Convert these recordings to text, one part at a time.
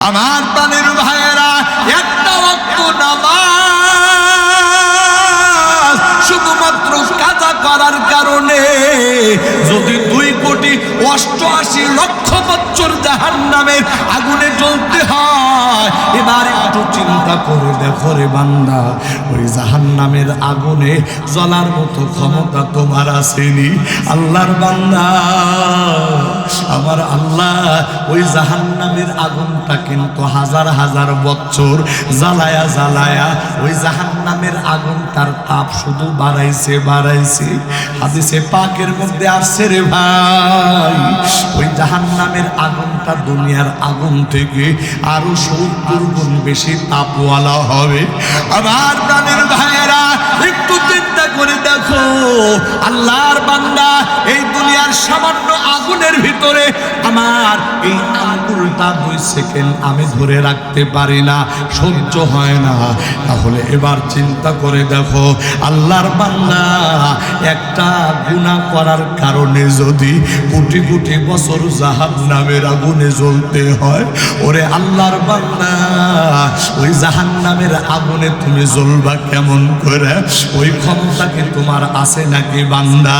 আমার প্রাণের ভাইয়েরা, একটা ওয়াক্ত নামাজ শুধুমাত্র কাজা করার কারণে যদি 2,88,00,000 বছর জাহান্নামের আগুনে জ্বলতে হয়, এবার একটু চিন্তা করে দেখো রে বান্দা, ওই জাহান্নামের আগুনে জ্বলার মতো ক্ষমতা তোমার আসেনি। আল্লাহর বান্দা, আমার আল্লাহ ওই জাহান্নামের আগুনটা কিন্তু হাজার হাজার বছর জ্বালায়া জ্বালায়া ওই জাহান্নামের আগুনটার তাপ শুধু বাড়াইছে বাড়াইছে। হাদিসে পাকের মধ্যে আসছে রে ভাই, ওই জাহান্নামের আগুনটা দুনিয়ার আগুন থেকে আরো 70 গুণ বেশি তাপওয়ালা হবে। আমার প্রাণের ভাইয়েরা, একটু চিন্তা করে দেখো, আল্লাহর বান্দা এই দুনিয়ার সামান্য আগুনের ভিতরে আমার এই আঙ্গুলটা 2 সেকেন্ড আমি ধরে রাখতে পারি না, সহ্য হয় না। তাহলে এবার চিন্তা করে দেখো, আল্লাহর বান্দা একটা গুনাহ করার কারণে যদি কোটি কোটি বছর জাহান্নামের আগুনে জ্বলতে হয়, ওরে আল্লাহর বান্দা, ওই জাহান্নামের আগুনে তুমি জ্বলবা কেমন করে? ওই ক্ষমতা কি তোমার আছে নাকি বান্দা?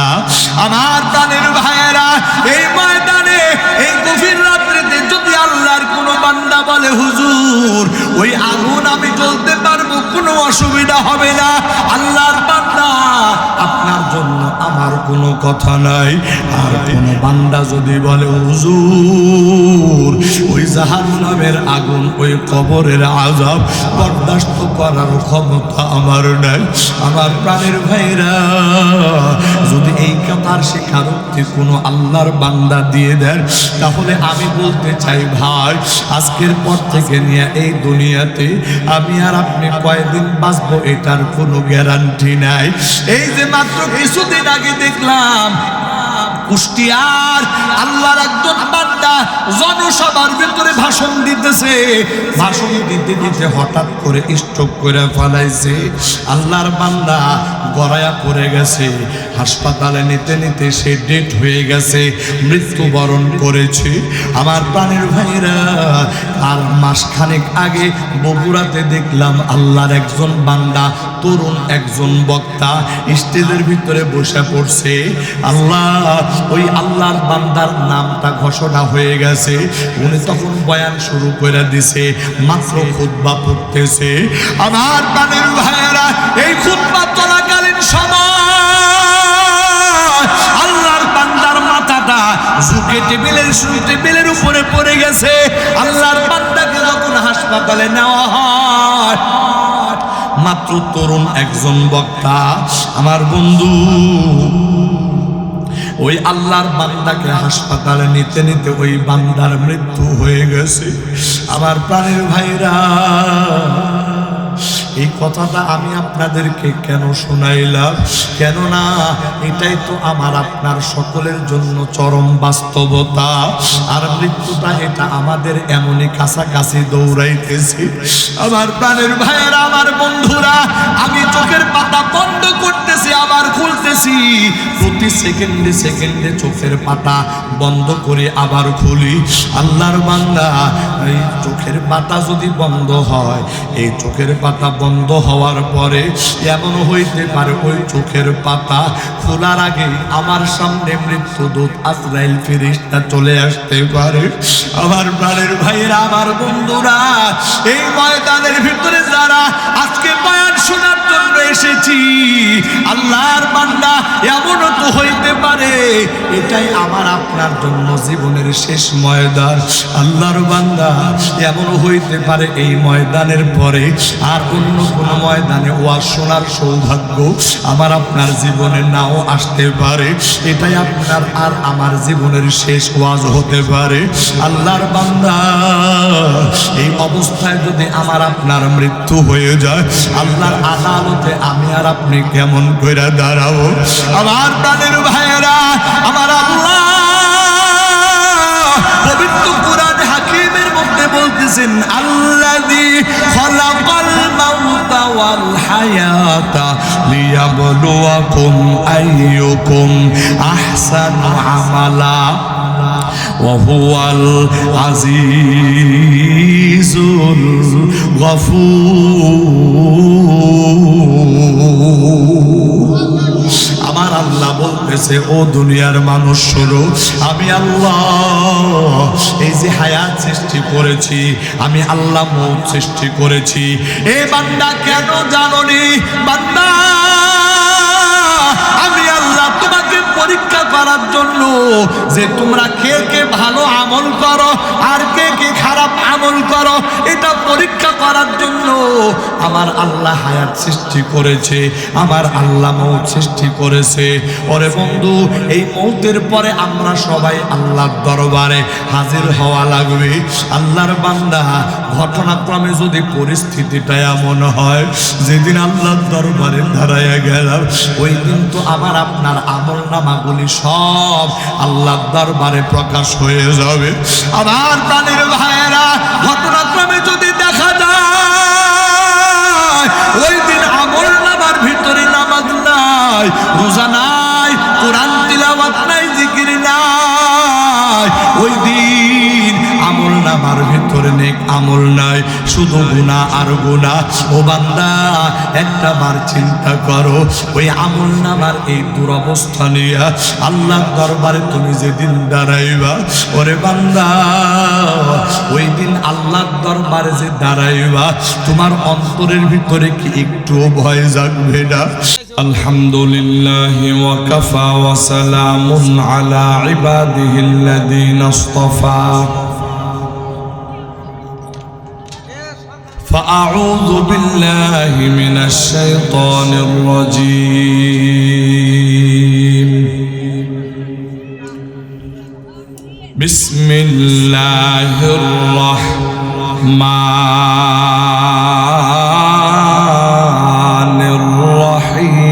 আমার প্রাণের ভাইয়েরা, এই ময়দানে এই গভীর রাত্রিতে যদি আল্লাহর কোনো বান্দা বলে হুজুর ওই আগুন আমি জ্বলতে পারবো, কোনো অসুবিধা হবে না, আল্লাহর বান্দা আপনার জন্য আমার কোনো কথা নাই। আর কোনো বান্দা যদি বলে হুজুর ওই জাহান্নামের আগুন, ওই কবরের আযাব বরদাস্ত করার ক্ষমতা আমার নাই, আমার প্রাণের ভাইরা, যদি এই কথার স্বীকারোক্তি কোনো আল্লাহর বান্দা দিয়ে দেন, তাহলে আমি বলতে চাই ভাই, আজকের পর থেকে নিয়ে এই দুনিয়াতে আমি আর আপনি কয়দিন বাঁচবো এটার কোনো গ্যারান্টি নাই। এই যে মাত্র কিছুদিন আগে দেখলাম কুষ্টিয়ার আল্লাহর একজন বান্দা জনসভার ভিতরে ভাষণ দিতেছে, ভাষণ দিতে দিতে হঠাৎ করে স্ট্রোক করে ফেলাইছে। আল্লাহর বান্দা গড়ায়া পড়ে গেছে, হাসপাতালে নিতে নিতে সে ডেট হয়ে গেছে, মৃত্যুবরণ করেছে। আমার প্রাণের ভাইরা, আর মাসখানেক আগে বগুড়াতে দেখলাম আল্লাহর একজন বান্দা, তরুণ একজন বক্তা স্টেজের ভিতরে বসে পড়ছে। আল্লাহ, ওই আল্লাহর বান্দার নামটা ঘোষণা হয়ে গেছে, উনি তখন বয়ান শুরু করে দিছে, মাত্র খুতবা পড়তেছে। আমার প্রাণের ভাইয়েরা, এই খুতবা চলাকালীন সময় আল্লাহর বান্দার মাথাটা ঝুঁকে টেবিলের উপরে পড়ে গেছে। আল্লাহর বান্দাকে যখন হাসপাতালে নেওয়া হয়, মাত্র তরুণ একজন বক্তা, আমার বন্ধু, ওই আল্লাহর বান্দাকে হাসপাতালে নিতে নিতে ওই বান্দার মৃত্যু হয়ে গেছে। আমার প্রাণের ভাইরা, এই কথাটা আমি আপনাদেরকে কেন শোনাইলাম? কেননা এটাই তো আমার আপনার সকলের জন্য চরম বাস্তবতা। আর মৃত্যুটা এটা আমাদের এমনই কাছাকাছি দৌড়াইতেছে। আমার প্রাণের ভাইয়েরা, আমার বন্ধুরা, আমি চোখের পাতা বন্ধ করতেছি আবার খুলতেছি, প্রতি সেকেন্ডে সেকেন্ডে চোখের পাতা বন্ধ করে আবার খুলি। আল্লাহর বান্দা, এই চোখের পাতা যদি বন্ধ হয়, এই চোখের পাতা বন্ধ হওয়ার পরে এমন হইতে পারে ওই চোখের পাতা খোলার আগে আমার সামনে মৃত্যুদূত আজরাইল ফেরেশতা চলে আসতে পারে। আমার প্রাণের ভাইয়েরা, আমার বন্ধুরা, এই ময়দানের ভিতরে যারা আজকে বয়ান শোনার জন্য এসেছি, আল্লাহর বান্দা, এমনও তো হইতে পারে এটাই আমার আপনার জন্য জীবনের শেষ ময়দান। আল্লাহর বান্দা, এমনও হইতে পারে এই ময়দানের পরে আর অন্য কোনো ময়দানে ওয়াজ শোনার সৌভাগ্য আমার আপনার জীবনে নাও আসতে পারে। এটাই আপনার আর আমার জীবনের শেষ ওয়াজ হতে পারে। আল্লাহর বান্দা, এই অবস্থায় যদি আমার আপনার মৃত্যু হয়ে যায়, আল্লাহর আদালতে আমি আর আপনি কেমন করে দাঁড়াবো? আমার প্রাণের ভাইয়েরা, আমার আল্লাহ পবিত্র কুরআন হাকিমের মধ্যে বলতেছেন, আল্লাযী খালাকাল মাউতা ওয়াল হায়াতা লিয়াবলুয়াকুম আইয়ুকুম আহসানু আমালা। ওয়াহুয়াল আজিজুল গফুর। আমার আল্লাহ বলতেছে, ও দুনিয়ার মানুষ শোনো, আমি আল্লাহ এই যে হায়াত সৃষ্টি করেছি, আমি আল্লাহ মৌত সৃষ্টি করেছি। এ বান্দা কেন জানোনি? বান্দা, আমি আল্লাহ তোমাকে পরীক্ষা করার জন্য যে তোমরা কে কে ভালো আমল করো আর কে কে খারাপ আমল করো, এটা পরীক্ষা করার জন্য আমার আল্লাহ হায়াত সৃষ্টি করেছে, আমার আল্লাহ মৌত সৃষ্টি করেছে। ওরে বন্ধু, এই মৌতের পরে আমরা সবাই আল্লাহর দরবারে হাজির হওয়া লাগবে। আল্লাহর বান্দা, ঘটনাক্রমে যদি পরিস্থিতিটা এমন হয় যেদিন আল্লাহর দরবারে দাঁড়াইয়া গেলাম, ওই দিন তো আমার আপনার আমল নামাগুলি সব আল্লাহর দরবারে প্রকাশ হয়ে যাবে। আমার প্রাণের ভাইয়েরা, ঘটনাক্রমে যদি দেখা যায় ওই দিন আমল নামার ভিতরে নামাজ নাই, রোজা নাই, কোরআন তিলাওয়াত নাই, জিকির নাই, ওই দিন আমল নামার ভিতরে নেক আমল নাই, শুধু গুনাহ আর গুনাহ। ও বান্দা, একটা বার চিন্তা করো, ওই আমল নামার এই দুরবস্থা নিয়ে আল্লাহর দরবারে তুমি যেদিন দাঁড়াইবা, ওরে বান্দা, ওই দিন আল্লাহর দরবারে যে দাঁড়াইবা, তোমার অন্তরের ভিতরে কি একটুও ভয় জাগবে না? আলহামদুলিল্লাহি ওয়া কাফা ওয়া সালামুন আলা ইবাদিহিল্লাযীনা ইসতাফা। فأعوذ بالله من الشيطان الرجيم. بسم الله الرحمن الرحيم.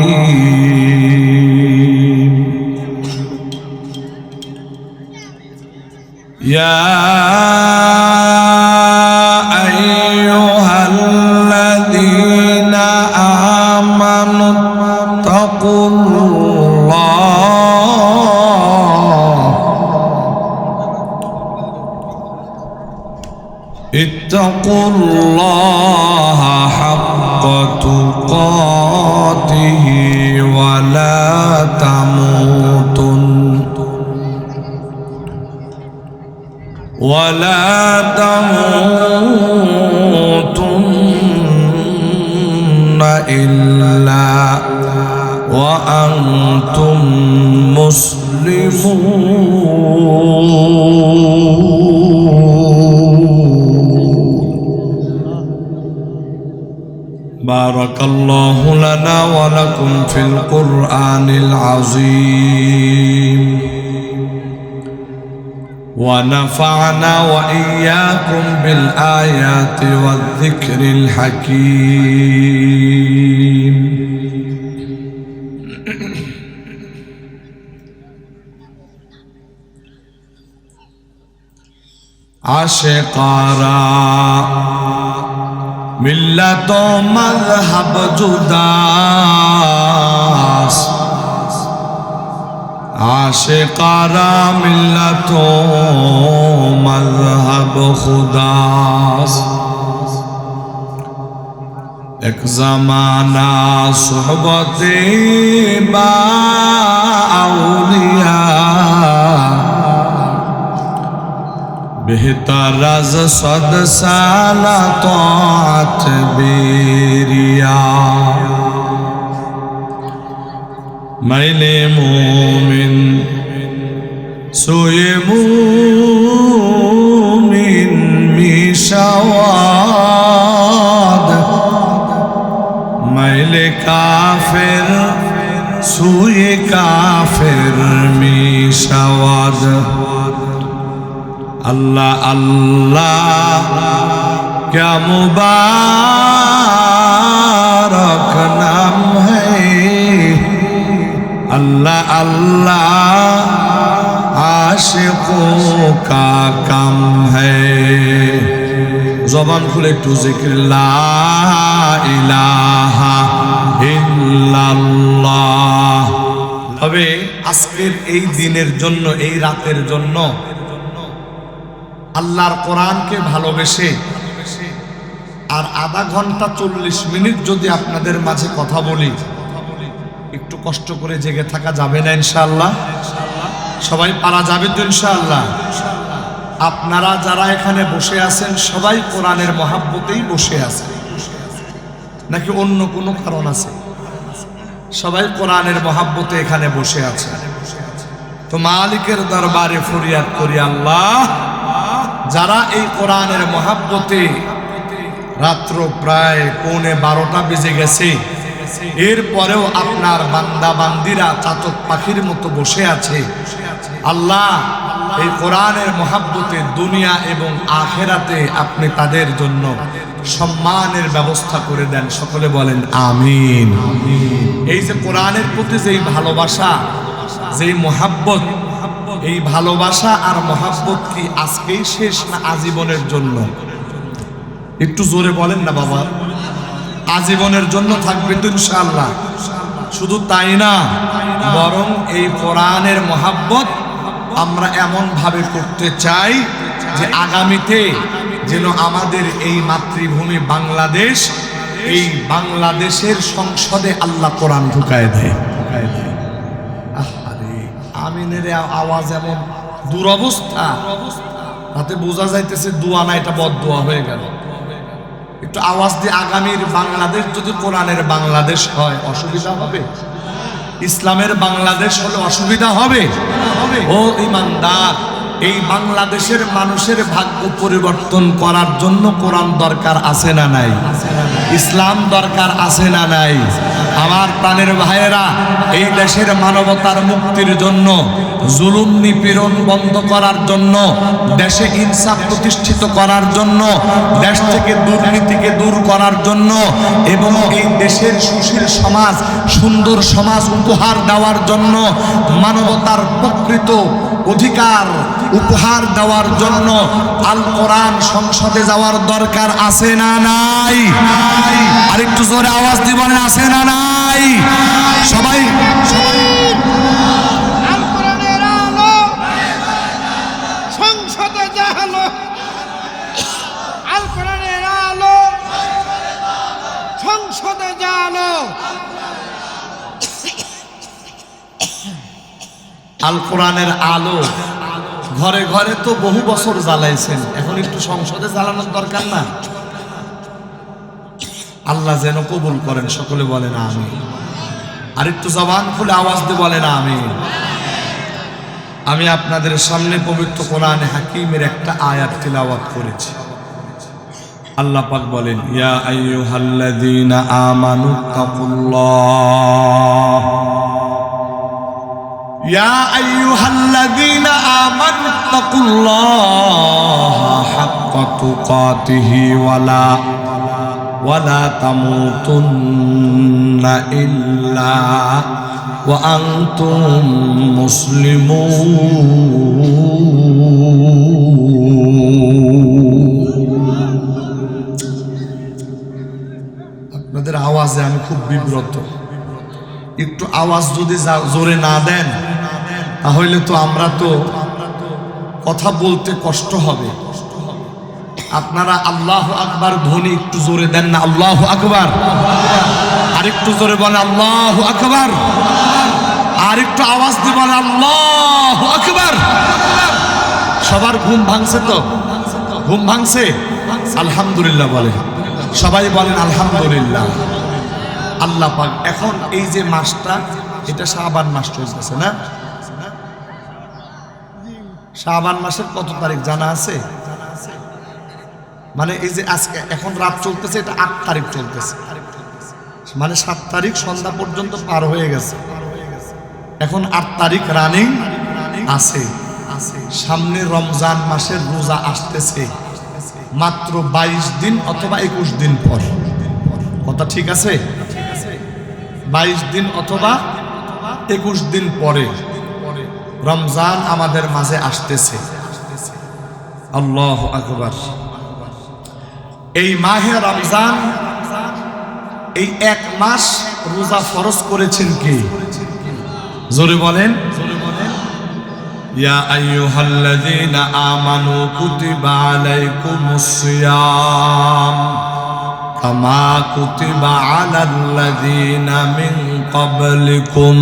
يا اتقوا الله حق تقاته ولا تموتن إلا وأنتم مسلمون. بارك الله لنا ولكم في القرآن العظيم، ونفعنا وإياكم بالآيات والذكر الحكيم. আশিকারা মিল্লাত মাযহাব জুদাস, আশিকারা মিল্লাত মাযহাব খুদাস। এক জামানা সোহবতে বা আউলিয়া, बेहतर अज़ 100 साल तौत बेरिया। मैंने मोमिन सोए मोमिन मिशावाद, मैंने काफिर सोए काफिर मिशावाद। अल्लाह अल्लाह क्या मुबारक नाम है, अल्लाह अल्लाह आशिकों का काम है। ज़बान खुले तो जिक्र ला इलाहा इल्लल्लाह, তবে আজকের এই দিনের জন্য, এই রাতের জন্য আল্লাহর কোরআনকে ভালোবেসে আর আধা ঘন্টা 40 মিনিট যদি আপনাদের মাঝে কথা বলি, একটু কষ্ট করে জেগে থাকা যাবে না ইনশাআল্লাহ? সবাই পারা যাবে তো ইনশাআল্লাহ? আপনারা যারা এখানে বসে আছেন সবাই কোরআনের মহাব্বতেই বসে আছেন নাকি অন্য কোনো কারণ আছে? সবাই কোরআনের মহাব্বতে এখানে বসে আছে। তো মালিকের দরবারে ফরিয়াদ করি, আল্লাহ যারা এই কোরআনের মহাব্বতে রাত্র প্রায় 11:15 বেজে গেছে, এরপরেও আপনার বান্দা বান্দিরা চাতক পাখির মতো বসে আছে, আল্লাহ এই কোরআনের মহাব্বতে দুনিয়া এবং আখেরাতে আপনি তাদের জন্য সম্মানের ব্যবস্থা করে দেন। সকলে বলেন আমিন। এই যে কোরআনের প্রতি যেই ভালোবাসা, যেই মহাব্বত, এই ভালোবাসা আর মহাব্বত কি আজকেই শেষ না আজীবনের জন্য? একটু জোরে বলেন না বাবা। আজীবনের জন্য থাকবে তো ইনশাআল্লাহ? শুধু তাই না, বরং এই কোরআনের মহাব্বত আমরা এমন ভাবে করতে চাই যে আগামীতে যেন আমাদের এই মাতৃভূমি বাংলাদেশ, এই বাংলাদেশের সংসদে আল্লাহ কোরআন ঢুকায় দেয়। আরে আমিনের আওয়াজ এমন দুরবস্থা, তাতে বোঝা যাইতেছে দোয়া না, এটা বদদোয়া হয়ে গেল। একটু আওয়াজ দিয়ে আগামীর বাংলাদেশ যদি কোরআনের বাংলাদেশ হয় অসুবিধা হবে? ইসলামের বাংলাদেশ হলে অসুবিধা হবে? ও ইমানদার, এই বাংলাদেশের মানুষের ভাগ্য পরিবর্তন করার জন্য কোরআন দরকার আছে না নাই? ইসলাম দরকার আছে না নাই? আমার প্রাণের ভাইয়েরা, এই দেশের মানবতার মুক্তির জন্য, জুলুম নিপীড়ন বন্ধ করার জন্য, দেশে ইনসাফ প্রতিষ্ঠিত করার জন্য, দেশ থেকে দুর্নীতিকে দূর করার জন্য এবং এই দেশের সুশীল সমাজ, সুন্দর সমাজ উপহার দেওয়ার জন্য, মানবতার প্রকৃত অধিকার উপহার দেওয়ার জন্য আল কোরআন সংসদে যাওয়ার দরকার আছে না নাই? আর একটু জোরে আওয়াজ দিয়ে বলেন আছে না নাই? সবাই আল কোরআনের আলো সংসদে জালো, আল কোরআনের আলো সংসদে জালো। আল কোরআনের আলো ঘরে ঘরে তো বহু বছর জ্বালাইছেন, এখন একটু সংসদে জ্বালানোর দরকার না? আল্লাহ যেন কবুল করেন। সকলে বলেন আমিন। আর একটু জবান খুলে আওয়াজ দিয়ে বলেন আমিন। আমি আপনাদের সামনে পবিত্র কোরআনে হাকিমের একটা আয়াত তিলাওয়াত করেছি। আল্লাহ পাক বলেন, ইয়া আইয়ুহাল্লাযীনা আমানুত্তাকুল্লাহ, ইয়া আইয়ুহাল্লাযীনা আমানুত্তাকুল্লাহা হাক্কা তুকাতিহি ওয়ালা তামুতুন্না ইল্লা ওয়া আনতুম মুসলিমুন। আপনাদের আওয়াজে আমি খুব বিব্রত। একটু আওয়াজ যদি জোরে না দেন তাহলে তো আমরা তো কথা বলতে কষ্ট হবে। আপনারা আল্লাহু আকবার ধ্বনি একটু জোরে দেন না? আল্লাহু আকবার। আর একটু জোরে বলেন আল্লাহু আকবার। আর একটু আওয়াজ দিয়ে বলেন আল্লাহু আকবার। সবার ঘুম ভাঙছে তো? ঘুম ভাঙছে? আলহামদুলিল্লাহ বলেন সবাই, বলেন আলহামদুলিল্লাহ। আল্লাহ পাক এখন এই যে মাসটা, এটা শাবান মাস চলতেছে না? শাবান মাসের কত তারিখ জানা আছে? মানে এই যে আজকে এখন রাত চলতেছে, এটা 8 তারিখ চলতেছে, মানে 7 তারিখ সন্ধ্যা পর্যন্ত পার হয়ে গেছে। এখন 8 তারিখ রানিং আছে। সামনে রমজান মাসের রোজা আসতেছে মাত্র 22 দিন অথবা 21 দিন পর। কথা ঠিক আছে? 22 দিন অথবা 21 দিন পরে রমজান আমাদের মাঝে আসতেছে। আল্লাহু আকবার। এই মাহে রমজান, এই 1 মাস রোজা ফরজ করেছেন কে? জোরে বলেন, ইয়া আইয়ুহাল্লাযীনা আমানু কুতিবা আলাইকুমুস সিয়াম কামা কুতিবা আলাল্লাযীনা মিন ক্বাবলিকুম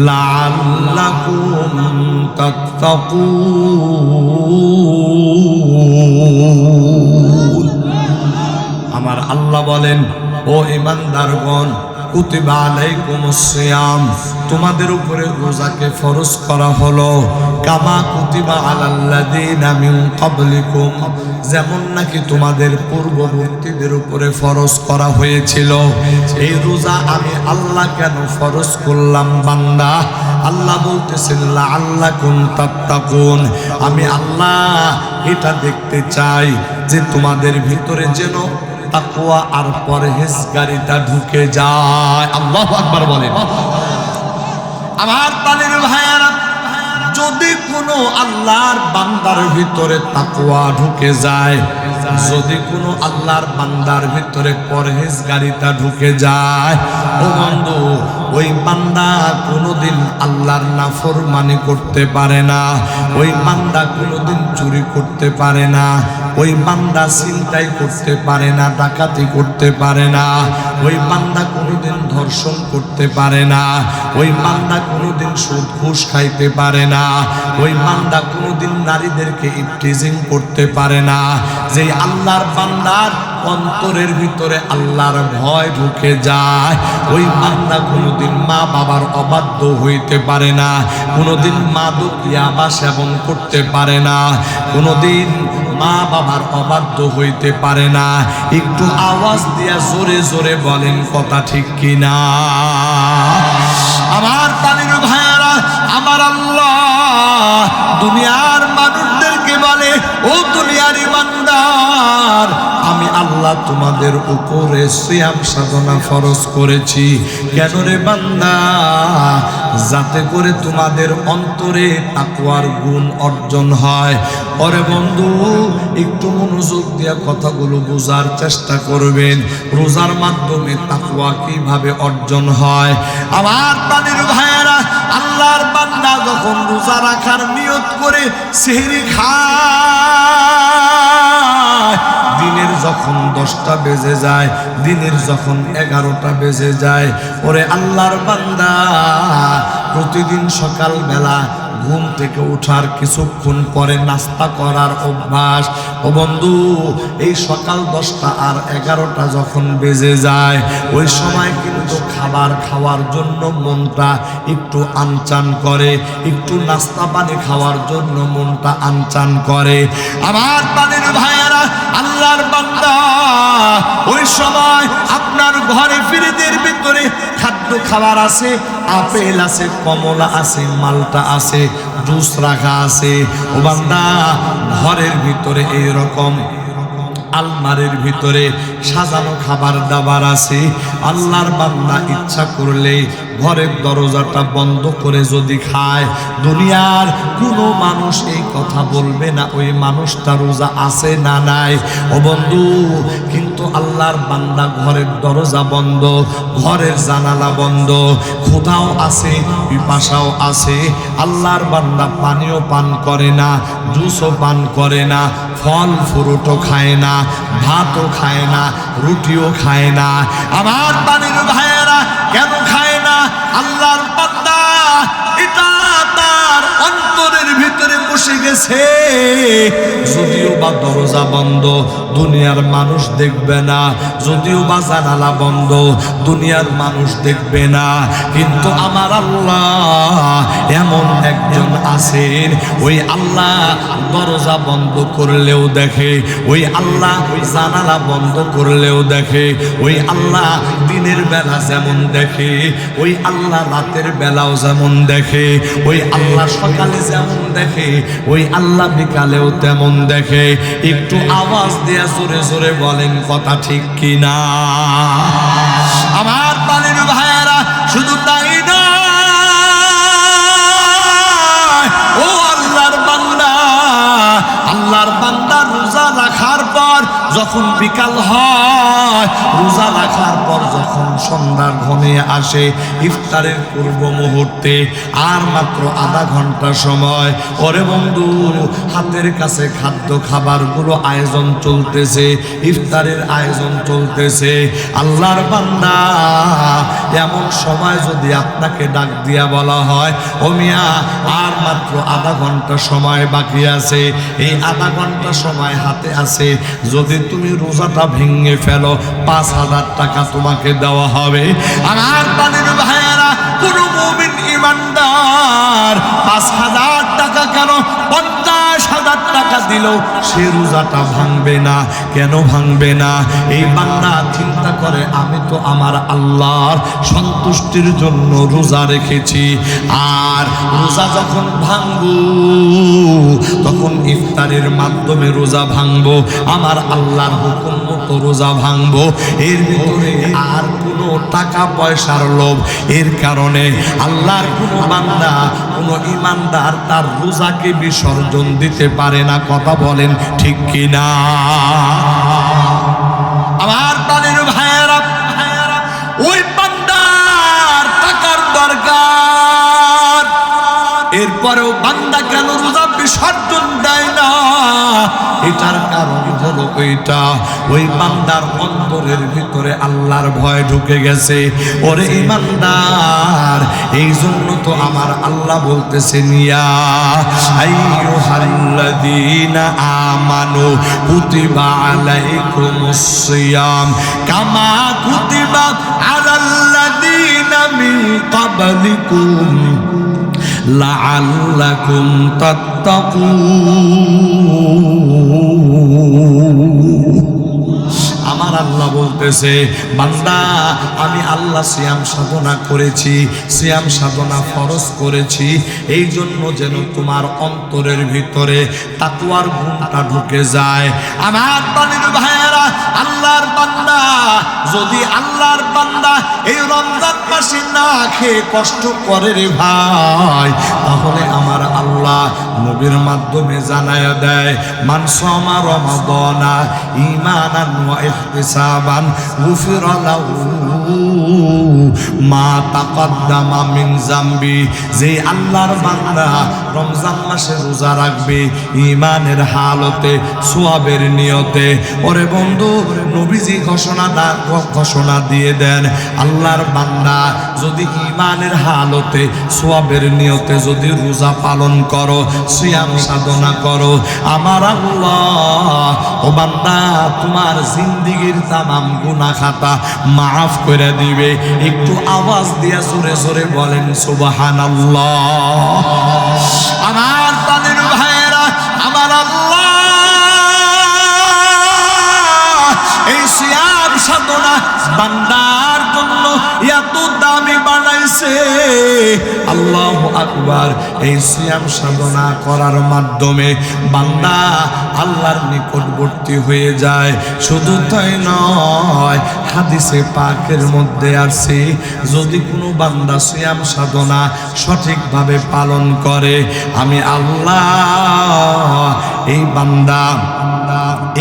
লাআল্লাকুম তাত্তাকুন। আমার আল্লাহ বলেন, ও ঈমানদারগণ, কুতিবা আলাইকুমুস সিয়াম, তোমাদের উপরে রোজাকে ফরজ করা হলো, কামা কুতিবা আলাল্লাযীনা মিন ক্বাবলিকুম, যেমন নাকি তোমাদের পূর্ববর্তীদের উপরে ফরজ করা হয়েছিল। এই রোজা আমি আল্লাহ কেন ফরজ করলাম বান্দা? আল্লাহ বলতেছেন লাআল্লাকুম তাত্তাকুন, আমি আল্লাহ এটা দেখতে চাই যে তোমাদের ভিতরে যেন তাকওয়া আর পরহেজগারিতা ঢুকে যায়। আল্লাহু আকবার বলেন। আমার প্রাণের ভাইয়ারা, যদি কোনো আল্লাহর বান্দার ভিতরে তাকওয়া ঢুকে যায়, যদি কোনো আল্লাহর বান্দার ভিতরে পরহেজগারিতা ঢুকে যায়, ও বন্ধু, ওই বান্দা কোনোদিন আল্লাহর নাফরমানি করতে পারে না, ওই বান্দা কোনোদিন চুরি করতে পারে না, ওই বান্দা ছিনতাই করতে পারে না, ডাকাতি করতে পারে না, ওই বান্দা কোনোদিন ধর্ষণ করতে পারে না, ওই বান্দা কোনোদিন সুদ ঘুষ খাইতে পারে না, ওই বান্দা কোনোদিন নারীদেরকে ইফটিজিং করতে পারে না। যে আল্লাহর বান্দার অন্তরের ভিতরে আল্লাহর ভয় ঢুকে যায়, ওই বান্দা কোনোদিন মা বাবার অবাধ্য হইতে পারে না, কোনোদিন মাদক ইয়াবা সেবন করতে পারে না, কোনোদিন মা বাবার অবাধ্য হইতে পারে না। একটু আওয়াজ দিয়া জোরে জোরে বলেন কথা ঠিক কিনা? আমার প্রাণের ভাইয়ারা, আমার আল্লাহ দুনিয়ার মানুষদেরকে বলে, ও দুনিয়ার ইমানদার, আমি আল্লাহ তোমাদের উপরে সিয়াম সাধনা ফরজ করেছি। কেন রে বান্দা? যাতে করে তোমাদের অন্তরে তাকওয়ার গুণ অর্জন হয়। ওরে বন্ধু, একটু মনোযোগ দিয়ে কথাগুলো বোঝার চেষ্টা করবেন। রোজার মাধ্যমে তাকওয়া কিভাবে অর্জন হয়? আমার প্রাণের ভাইয়েরা, আল্লাহর বান্দা যখন রোজা রাখার নিয়ত করে সেহরি খায়, দিনের যখন 10টা বেজে যায়, দিনের যখন 11টা বেজে যায়, ওরে আল্লাহর বান্দা প্রতিদিন সকালবেলা ঘুম থেকে ওঠার কিছুক্ষণ পরে নাস্তা করার অভ্যাস। ও বন্ধু, এই সকাল 10টা আর 11টা যখন বেজে যায়, ওই সময় কিন্তু খাবার খাওয়ার জন্য মনটা একটু আনচান করে, একটু নাস্তা পানি খাওয়ার জন্য মনটা আনচান করে। আমার প্রাণের ভাইয়েরা, আল্লাহর বান্দা ওই সময় আপনার ঘরে ফিরিদের ভিতরে খাদ্য খাবার আছে, আপেল আছে, কমলা আছে, মালটা আছে, জুস রাখা আছে। ও বান্দা, ঘরের ভিতরে এইরকম আলমারির ভিতরে সাজানো খাবার দাবার আছে। আল্লাহর বান্দা ইচ্ছা করলে ঘরের দরজাটা বন্ধ করে যদি খায়, দুনিয়ার কোনো মানুষ এই কথা বলবে না ওই মানুষটা রোজা আছে না নাই। ও বন্ধু, কিন্তু আল্লাহর বান্দা ঘরের দরজা বন্ধ, ঘরের জানালা বন্ধ, ক্ষুধাও আছে, পিপাসাও আছে, আল্লাহর বান্দা পানিও পান করে না, জুসও পান করে না, ফল ফ্রুটও খায় না, ভাতও খায় না, রুটিও খায় না। আমার পানির ভাইয়েরা, কেন খায় না? আল্লাহর বান্দা এটা তার অন্তরের ভিতরে বসে গেছে। যদিও বা দরজা বন্ধ, দুনিয়ার মানুষ দেখবে না, যদিও বা জানালা বন্ধ, দুনিয়ার মানুষ দেখবে না, কিন্তু আমার আল্লাহ এমন একজন আছেন, ওই আল্লাহ দরজা বন্ধ করলেও দেখে, ওই আল্লাহ জানালা বন্ধ করলেও দেখে, ওই আল্লাহ দিনের বেলা যেমন দেখে, ওই আল্লাহ রাতের বেলাও যেমন দেখে, ওই আল্লাহ সকালে যেমন দেখে, ওই আল্লাহ বিকালেও তেমন দেখে। একটু আওয়াজ দেয়া জোরে জোরে বলেন কথা ঠিক কিনা? আমার প্রাণের ভাইয়েরা, শুধু তাই না, ও আল্লাহর বান্দা, আল্লাহর বান্দা রোজা রাখার পর যখন যখন বিকাল হয়, রোজা রাখার পর যখন সন্ধ্যার ঘনিয়ে আসে, ইফতারের পূর্ব মুহূর্তে আর মাত্র আধা ঘন্টা সময়, ওরে বন্ধু হাতের কাছে খাদ্য খাবারগুলো আয়োজন চলতেছে, ইফতারের আয়োজন চলতেছে। আল্লাহর বান্দা, এমন সময় যদি আপনাকে ডাক দিয়া বলা হয়, ও মিয়া আর মাত্র আধা ঘন্টা সময় বাকি আছে, এই আধা ঘন্টা সময় হাতে আছে, যদি তুমি রোজাটা ভেঙে ফেলো 5,000 টাকা তোমাকে দেওয়া হবে। আমার প্রাণের ভাইয়েরা, কোন মুমিন ইমানদার 5,000 টাকা কেন 50,000 টাকা দিলেও সে রোজাটা ভাঙবে না। কেন ভাঙবে না? এই বান্দা চিন্তা করে, আমি তো আমার আল্লাহর সন্তুষ্টির জন্য রোজা রেখেছি, আর রোজা যখন ভাঙবো তখন ইফতারের মাধ্যমে রোজা ভাঙবো, আমার আল্লাহর হুকুম মতো রোজা ভাঙবো। এর ভিতরে আর কোনো টাকা পয়সার লোভ, এর কারণে আল্লাহর কোনো বান্দা, কোনো ইমানদার তার রোজাকে বিসর্জন দিতে পারে না। কথা বলেন ঠিক কিনা? আমার প্রাণের ভাইয়েরা, ওই বান্দার টাকার দরকার, এরপরেও বান্দা কেন রোজা বিসর্জন দেয় না? এটার কারণ হলো ওইটা, ওই বান্দার অন্তরের ভিতরে আল্লাহর ভয় ঢুকে গেছে। ওরে ইমানদার, এই জন্য তো আমার আল্লাহ বলতেছেন, ইয়া আইয়ুহাল্লাযীনা আমানু কুতিবা আলাইকুমুস সিয়াম কামা কুতিবা আলাল্লাযীনা মিন ক্বাবলিকুম লাআল্লাকুম তাত্তাকুন। আমার আল্লাহ বলতেছে, বান্দা আমি আল্লাহ সিয়াম সাধনা করেছি, সিয়াম সাধনা ফরজ করেছি এই জন্য যেন তোমার অন্তরের ভিতরে তাকওয়ার গুণটা ঢুকে যায়। আমার প্রাণের ভাইয়েরা, আল্লাহর বান্দা যদি আল্লাহর বান্দা এই রমজান মাসে না খেয়ে কষ্ট করে রে ভাই, তাহলে আমার আল্লাহ নবীর মাধ্যমে জানায়া দেয়, মান সামা রমাদানা ঈমানান ওয়া ইহতিসাবান গুফিরা লাহু মা তাকদ্দামা মিন যামবি। যে আল্লাহর বান্দা রমজান মাসে রোজা রাখবে ঈমানের হালতে, সওয়াবের নিয়তে, ওরে বন্ধু নবীজি ঘোষণা দিয়ে দেন, আল্লাহর বান্দা যদি ঈমানের হালতে, সওয়াবের নিয়তে যদি রোজা পালন করো, সিয়াম সাধনা করো, আমার আল্লাহ ও বান্দা তোমার জিন্দেগীর তামাম গুনাহ খাতা মাফ করে দিবে। একটু আওয়াজ দিয়া জোরে জোরে বলেন সুবহানাল্লাহ। আমার প্রাণের ভাইয়েরা, আমার আল্লাহ এই সিয়াম সাধনা বান্দার জন্য এত দামি বানাইছে। আল্লাহু আকবার। এই সিয়াম সাধনা করার মাধ্যমে বান্দা আল্লাহর নিকটবর্তী হয়ে যায়। শুধু তাই নয়, হাদিসে পাকের মধ্যে আছে, যদি কোনো বান্দা সিয়াম সাধনা সঠিকভাবে পালন করে, আমি আল্লাহ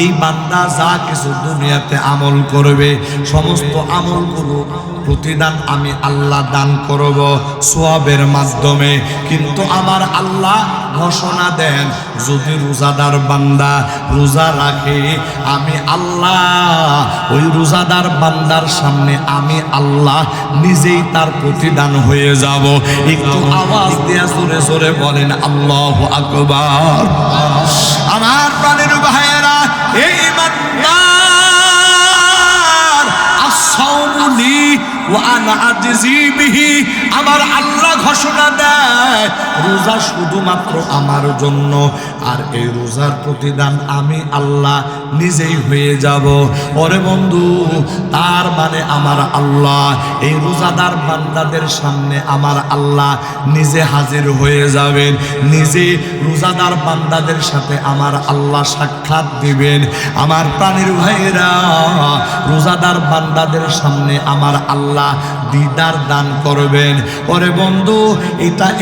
এই বান্দা যা কিছু দুনিয়াতে আমল করবে, সমস্ত আমলগুলো প্রতিদান আমি আল্লাহ দান করব সওয়াবের মাধ্যমে। কিন্তু আমার আল্লাহ ঘোষণা দেন, যদি রোজাদার বান্দা রোজা রাখে, আমি আল্লাহ ওই রোজাদার বান্দার সামনে আমি আল্লাহ নিজেই তার প্রতিদান হয়ে যাব। একটু আওয়াজ দিয়ে জোরে জোরে বলেন আল্লাহু আকবার। আমার প্রাণের ভাইয়েরা, এই ইমানদার আস-সাওমু লি ওয়া আনা আজজি বিহি। আমার আল্লাহ ঘোষণা দেয়, রোজা শুধুমাত্র আমার জন্য, আর এই রোজার প্রতিদান আমি আল্লাহ নিজেই হয়ে যাব। ওরে বন্ধু, তার মানে আমার আল্লাহ এই রোজাদার বান্দাদের সামনে আমার আল্লাহ নিজে হাজির হয়ে যাবেন, নিজে রোজাদার বান্দাদের সাথে আমার আল্লাহ সাক্ষাৎ দিবেন। আমার প্রাণের ভাইয়েরা, রোজাদার বান্দাদের সামনে আমার আল্লাহ দিদার দান করবেন। ওরে বন্ধু,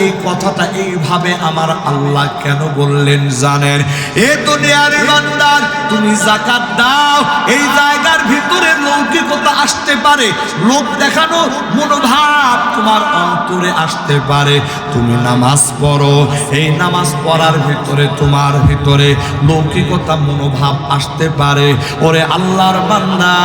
এই কথাটা এইভাবে আমার আল্লাহ কেন বললেন জানেন? এ দুনিয়ার বান্দার, তুমি যাকাত দাও, এই জায়গার ভিতরে লৌকিকতা আসতে পারে, লোক দেখানো মনোভাব তোমার অন্তরে আসতে পারে। তুমি নামাজ পড়ো, এই নামাজ পড়ার ভিতরে তোমার ভিতরে লৌকিকতা মনোভাব আসতে পারে। ওরে আল্লাহর বান্দা,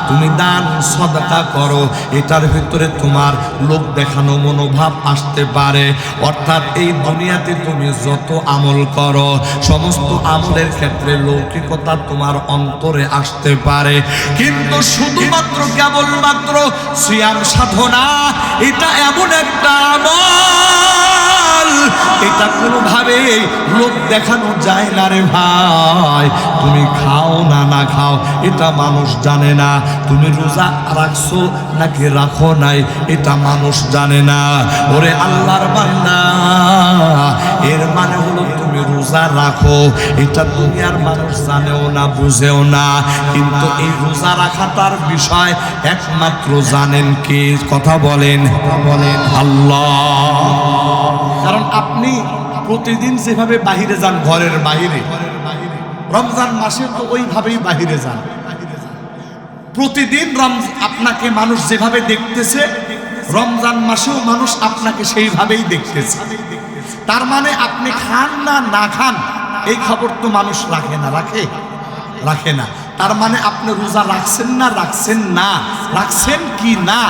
তুমি দান সদকা করো, এটার ভিতরে তোমার লোক দেখানো মনোভাব আসতে পারে। অর্থাৎ এই দুনিয়াতে তুমি যত আমল করো, সমস্ত আমলের ক্ষেত্রে লৌকিকতা তোমার অন্তরে আসতে পারে। কিন্তু শুধুমাত্র কেবলমাত্র সিয়াম সাধনা, এটা এমন একটা আমল, এটা কোনোভাবে লোক দেখানো যায় না রে ভাই। তুমি খাও না না খাও এটা মানুষ জানে না, তুমি রোজা রাখছো নাকি রাখো নাই এটা মানুষ জানে না। ওরে আল্লাহর বান্দা, এর মানে হলো তুমি রোজা রাখো, এটা দুনিয়ার মানুষ জানেও না, বুঝেও না। কিন্তু এই রোজা রাখাটার বিষয় একমাত্র জানেন কি? কথা বলেন আল্লাহ। কারণ আপনি প্রতিদিন যেভাবে বাহিরে যান, ঘরের বাহিরে, রমজান মাসে তো ওইভাবেই বাহিরে যান। প্রতিদিন আপনাকে মানুষ যেভাবে দেখতেছে, রমজান মাসেও মানুষ আপনাকে সেইভাবেই দেখতেছে। তার মানে আপনি খান না না খান এই খবর তো মানুষ রাখে না, রাখে না। তার মানে আপনি রোজা রাখছেন না রাখছেন কি না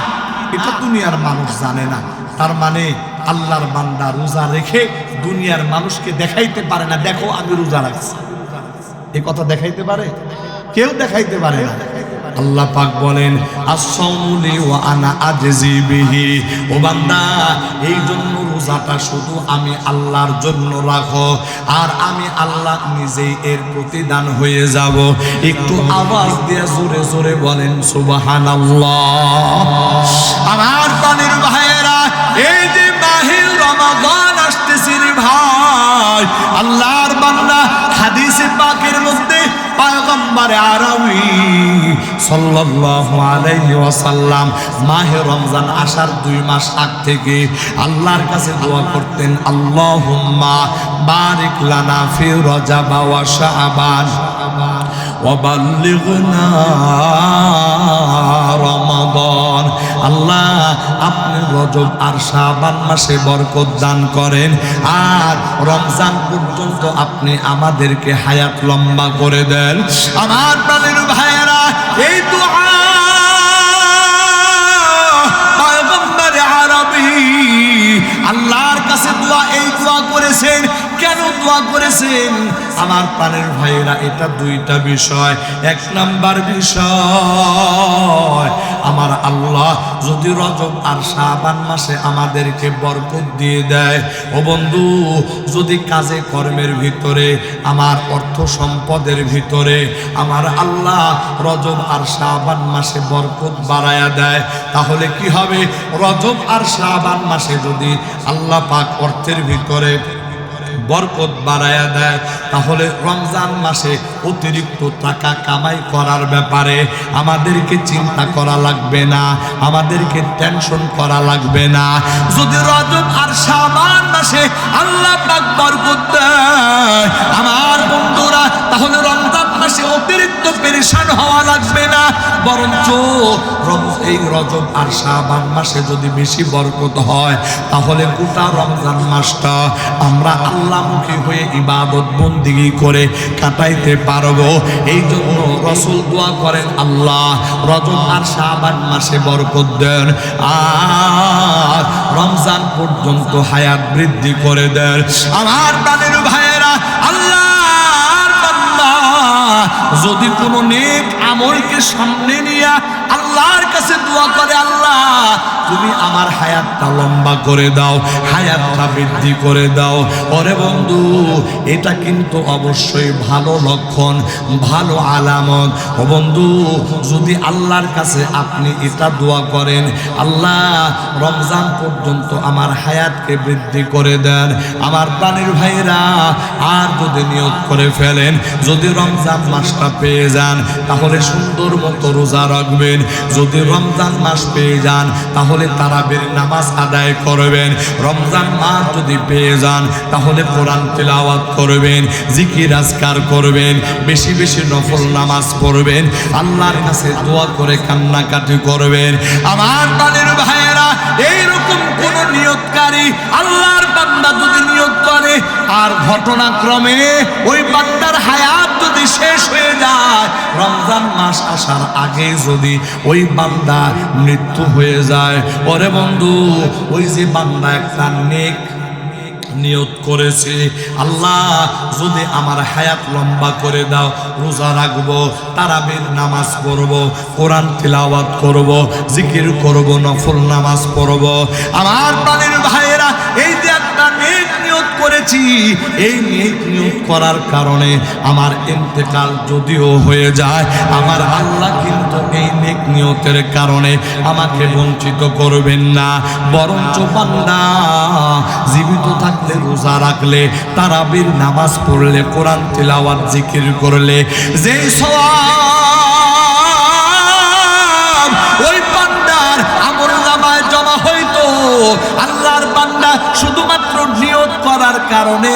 এটা দুনিয়ার মানুষ জানে না। তার মানে আল্লাহর বান্দা রোজা রেখে দুনিয়ার মানুষকে দেখাইতে পারে না, দেখো আমি রোজা রাখছি। এই কথা দেখাইতে পারে? কেউ দেখাইতে পারে না। আল্লাহ পাক বলেন আস-সাওমুলি ওয়া আনা আজজি বিহি। ও বান্দা, এই জন্য রোজাটা শুধু আমি আল্লাহর জন্য রাখো, আর আমি আল্লাহ নিজেই এর প্রতিদান হয়ে যাব। একটু আওয়াজ দিয়ে জোরে জোরে বলেন সুবহানাল্লাহ। আমার প্রাণের ভাইয়েরা, এই যে মাহির রমাদান আসতেছে রে ভাই, আল্লাহর বান্দা হাদিসে পাকের মধ্যে পয়গম্বরে আরবি সাল্লাল্লাহু আলাইহি ওয়াসাল্লাম মাহে রমজান আসার 2 মাস আগ থেকে আল্লাহর কাছে দোয়া করতেন, আল্লাহুম্মা বারিক লানা ফি রজব ওয়া শাবান ওয়া বাল্লিগনা রমাদান। আল্লাহ, আপনি রজব আর শাবান মাসে বরকত দান করেন, আর রমজান পর্যন্ত আপনি আমাদেরকে হায়াত লম্বা করে দেন। আমার প্রাণের ভাইয়েরা, এই দুআ পয়গম্বর আরবি আল্লাহর কাছে এই দোয়া করেছেন। কেন দোয়া করেছেন আমার প্রাণের ভাইয়েরা? এটা 2টা বিষয়। 1 নাম্বার বিষয়, আমার আল্লাহ যদি রজব আর শাবান মাসে আমাদেরকে বরকত দিয়ে দেয়, ও বন্ধু, যদি কাজে কর্মের ভিতরে, আমার অর্থ সম্পদের ভিতরে আমার আল্লাহ রজব আর শাবান মাসে বরকত বাড়ায়া দেয়, তাহলে কি হবে? রজব আর শাবান মাসে যদি আল্লাহ পাক অর্থের ভিতরে বরকত বাড়ায়া দেয়, তাহলে রমজান মাসে অতিরিক্ত টাকা কামাই করার ব্যাপারে আমাদেরকে চিন্তা করা লাগবে না, আমাদেরকে টেনশন করা লাগবে না। যদি রজব আর শাবান মাসে আল্লাহ পাক বরকত দেয় আমার বন্ধুরা, তাহলে রমজান মাসে অতিরিক্ত পেরেশান হওয়া লাগবে না। বরঞ্চ এই রজব আর শাবান মাসে যদি বেশি বরকত হয়, তাহলে গোটা রমজান মাসটা আমরা আল্লাহমুখী হয়ে ইবাদত বন্দেগী করে কাটাইতে পারবো। এই জন্য রাসূল দোয়া করেন, আল্লাহ রজব আর শাবান মাসে বরকত দেন, আর রমজান পর্যন্ত হায়াত বৃদ্ধি করে দেন। আমার প্রাণের ভাইয়েরা, আল্লাহর বান্দা যদি কোনো নেক আমলকে সামনে নিয়ে আল্লাহর কাছে দোয়া করে, আল্লাহ তুমি আমার হায়াতটা লম্বা করে দাও, হায়াতটা বৃদ্ধি করে দাও, ওরে বন্ধু, এটা কিন্তু অবশ্যই ভালো লক্ষণ, ভালো আলামত। ও বন্ধু, যদি আল্লাহর কাছে আপনি এটা দোয়া করেন, আল্লাহ রমজান পর্যন্ত আমার হায়াতকে বৃদ্ধি করে দেন, আমার প্রাণের ভাইরা, আর যদি নিয়ত করে ফেলেন, যদি রমজান মাসটা পেয়ে যান, তাহলে সুন্দর মতো রোজা রাখবেন। যদি রমজান মাস পেয়ে যান তাহলে তারাবির নামাজ আদায় করবেন। রমজান মাস যদি পেয়ে যান তাহলে কোরআন তিলাওয়াত করবেন, জিকির আজকার করবেন, বেশি বেশি নফল নামাজ পড়বেন, আল্লাহর কাছে দোয়া করে কান্নাকাটি করবেন। আমার প্রাণের ভাইয়েরা, এইরকম কোন নিয়তকারী আল্লাহর বান্দা যদি নিয়ত করে আর ঘটনাক্রমে ওই বান্দার হায়াত যদি শেষ হয়ে যায়, রমজান মাস আসার আগে যদি ওই বান্দা মৃত্যু হয়ে যায়, ওরে বন্ধু, ওই যে বান্দা একটা নেক নিয়ত করেছে, আল্লাহ যদি আমার হায়াত লম্বা করে দাও, রোজা রাখবো, তারাবির নামাজ পড়বো, কোরআন তিলাওয়াত করব, জিকির করব, নফল নামাজ পড়ব। আমার প্রাণের ভাইয়েরা, এই যে একটা নেক নিয়ত করেছি, এই নেক নিয়ত করার কারণে আমার ইন্তেকাল যদিও হয়ে যায়, আমার আল্লাহ কিন্তু এই নেক নিয়তের কারণে আমাকে বঞ্চিত করবেন না। বরঞ্চ বান্দা জীবিত থাকলে, রোজা রাখলে, তারাবির নামাজ পড়লে, কোরআন তিলাওয়াত জিকির করলে যেই সওয়াব ওই বান্দার আমলনামায় জমা হইতো, আল্লাহর বান্দা শুধুমাত্র নিয়ত করার কারণে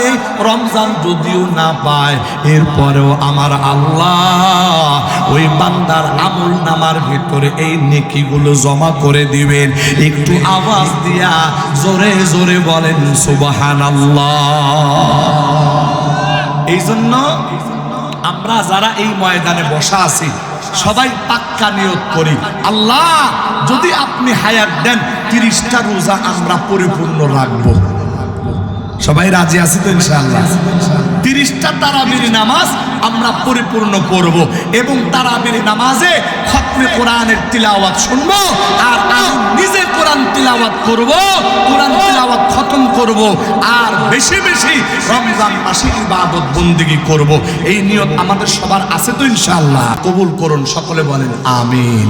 রমজান যদিও না পায়, এরপরেও আমার আল্লাহ ওই বান্দার আমলনামার ভিতরে এই নেকিগুলো জমা করে দিবেন। একটু আওয়াজ দিয়া জোরে জোরে বলেন সুবহানাল্লাহ। এই জন্য আমরা যারা এই ময়দানে বসা আছি সবাই পাক্কা নিয়ত করি, আল্লাহ যদি আপনি হায়াত দেন 30টা রোজা আমরা পরিপূর্ণ রাখবো। সবাই রাজি আছি তো ইনশাআল্লাহ? 30টা তারাবির নামাজ আমরা পরিপূর্ণ করব এবং তারাবির নামাজে খতমে কোরআনের তিলাওয়াত শুনবো, আর আমি নিজে কোরআন তিলাওয়াত করব, কোরআন তিলাওয়াত খতম করব, আর বেশি বেশি রমজান মাসে ইবাদত বন্দেগী করব। এই নিয়ত আমাদের সবার আছে তো ইনশাআল্লাহ? কবুল করুন, সকলে বলেন আমিন।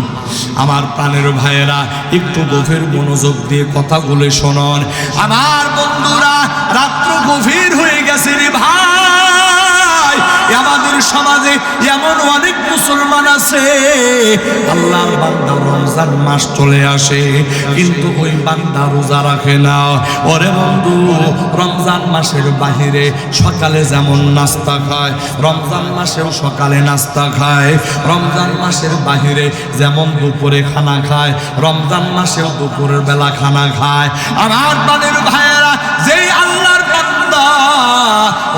আমার প্রাণের ভাইয়েরা, একটু গভীর মনোযোগ দিয়ে কথাগুলো শুনুন। আমার বন্ধুরা, রাত্র গভীর হয়ে গেছে রে ভাই। আমাদের সমাজে এমন অনেক মুসলমান আছে, আল্লাহর বান্দা রমজান মাস চলে আসে কিন্তু ওই বান্দা রোজা রাখে না। ওরে বন্ধু, রমজান মাসের বাহিরে সকালে যেমন নাস্তা খায়, রমজান মাসেও সকালে নাস্তা খায়, রমজান মাসের বাহিরে যেমন দুপুরে খানা খায়, রমজান মাসেও দুপুরের বেলা খানা খায়। আমার প্রাণের ভাইয়েরা, যেই আল্লাহর বান্দা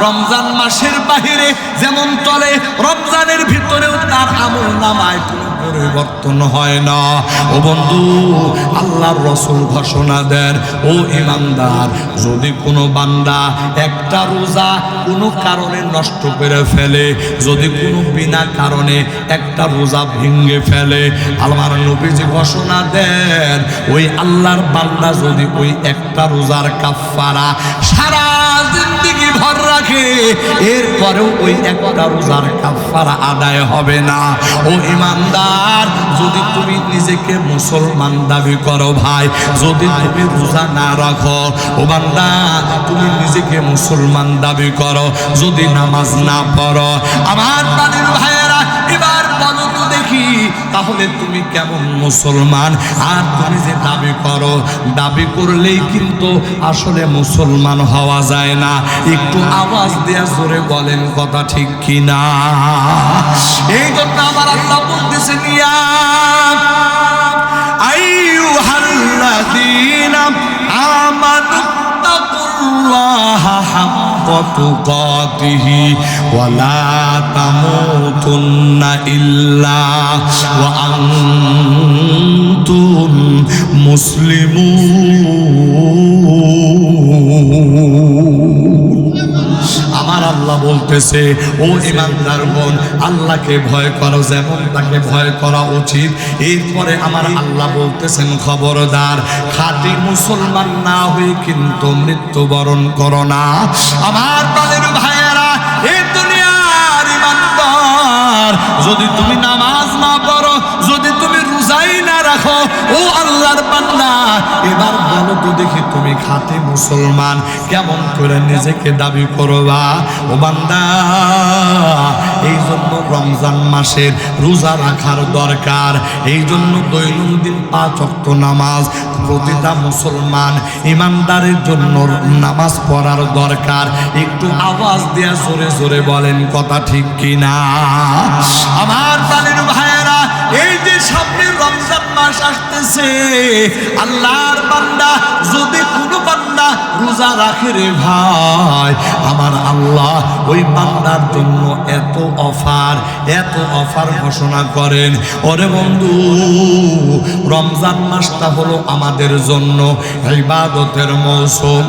রমজান মাসের বাহিরে যেমন চলে, রমজানের ভিতরেও তার আমলনামায় কোনো পরিবর্তন হয় না। ও বন্ধু, আল্লাহর রাসূল ঘোষণা দেন, ও ঈমানদার, যদি কোনো বান্দা একটা রোজা কোনো কারণে নষ্ট করে ফেলে, যদি কোনো বিনা কারণে একটা রোজা ভেঙে ফেলে, আল্লাহর নবীজি ঘোষণা দেন, ওই আল্লাহর বান্দা যদি ওই একটা রোজার কাফারা সারা জিন্দেগি ভর রাখে, এরপরেও ওই একটা রোজার কাফারা আদায় হবে না। ও ঈমানদার, যদি তুমি নিজেকে মুসলমান দাবি করো ভাই, যদি তুমি রোজা না রাখো, ও বান্দা তুমি নিজেকে মুসলমান দাবি করো, যদি নামাজ না পড়ো, আমার প্রাণের ভাইয়েরা এবার বলো তো দেখি, তাহলে তুমি কেমন মুসলমান? আর তুমি যে দাবি করো, দাবি করলেই কিন্তু আসলে মুসলমান হওয়া যায় না। একটু আওয়াজ দেয়া জোরে বলেন কথা ঠিক কিনা? এই জন্য আমার আল্লাহ বলতেছেন, ইয়া আইয়ুহাল্লাযীনা আমানু তাকুল্লাহা হাক্কা তুকাতিহি ওয়া লা তামুতুন্না ইল্লা ওয়া আনতুম মুসলিমুন। আমার আল্লাহ বলতেছে, ও ঈমানদার বোন, আল্লাহকে ভয় করো যেমন তাকে ভয় করা উচিত। এরপরে আমার আল্লাহ বলতেছেন, খবরদার, খাঁটি মুসলমান না হয়ে কিন্তু মৃত্যুবরণ করো না। আমার প্রাণের ভাইয়েরা, এই দুনিয়ার ঈমানদার, যদি তুমি নামাজ না পড়ো, যদি তুমি রোজাই না রাখো, ও আল্লাহর বান্দা এবার বলো তো দেখি তুমি খাঁটি মুসলমান কেমন করে নিজেকে দাবি করবা? ও বান্দা, এই জন্য রমজান মাসের রোজা রাখার দরকার। এই জন্য দৈনন্দিন 5 ওয়াক্ত নামাজ প্রতিটা মুসলমান ইমানদারের জন্য নামাজ পড়ার দরকার। একটু আওয়াজ দিয়া জোরে জোরে বলেন কথা ঠিক কিনা? আমার প্রাণের ভাইয়েরা, এই যে সামনে রমজান মাস আসতেছে, আল্লাহর বান্দা যদি কোনো বান্দা রোজা রাখে রে ভাই, আমার আল্লাহ ওই বান্দার জন্য এত অফার ঘোষণা করেন। ওরে বন্ধু, রমজান মাসটা হলো আমাদের জন্য ইবাদতের মৌসুম।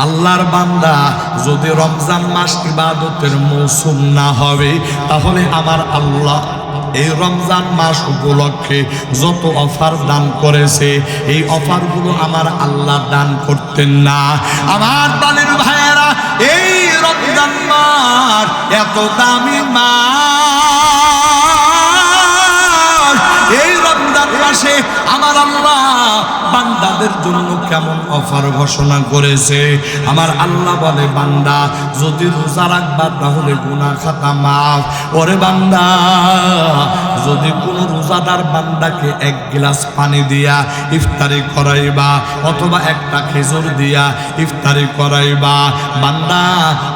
আল্লাহর বান্দা, যদি রমজান মাস ইবাদতের মৌসুম না হবে, তাহলে আমার আল্লাহ এই রমজান মাস উপলক্ষে যত অফার দান করেছে, এই অফারগুলো আমার আল্লাহ দান করতেন না। আমার প্রাণের ভাইয়েরা, এই রমজান মাস এত দামি মাস, এই রমজান মাসে আমার আল্লাহ বান্দাদের জন্য কেমন অফার ঘোষণা করেছে। আমার আল্লাহ বলে, বান্দা যদি রোজা রাখবা তাহলে গুনাহ খাতা মাফ। ওরে বান্দা, যদি কোনো রোজাদার বান্দাকে 1 গ্লাস পানি দিয়া ইফতারি করাইবা অথবা একটা খেজুর দিয়া ইফতারি করাইবা বান্দা,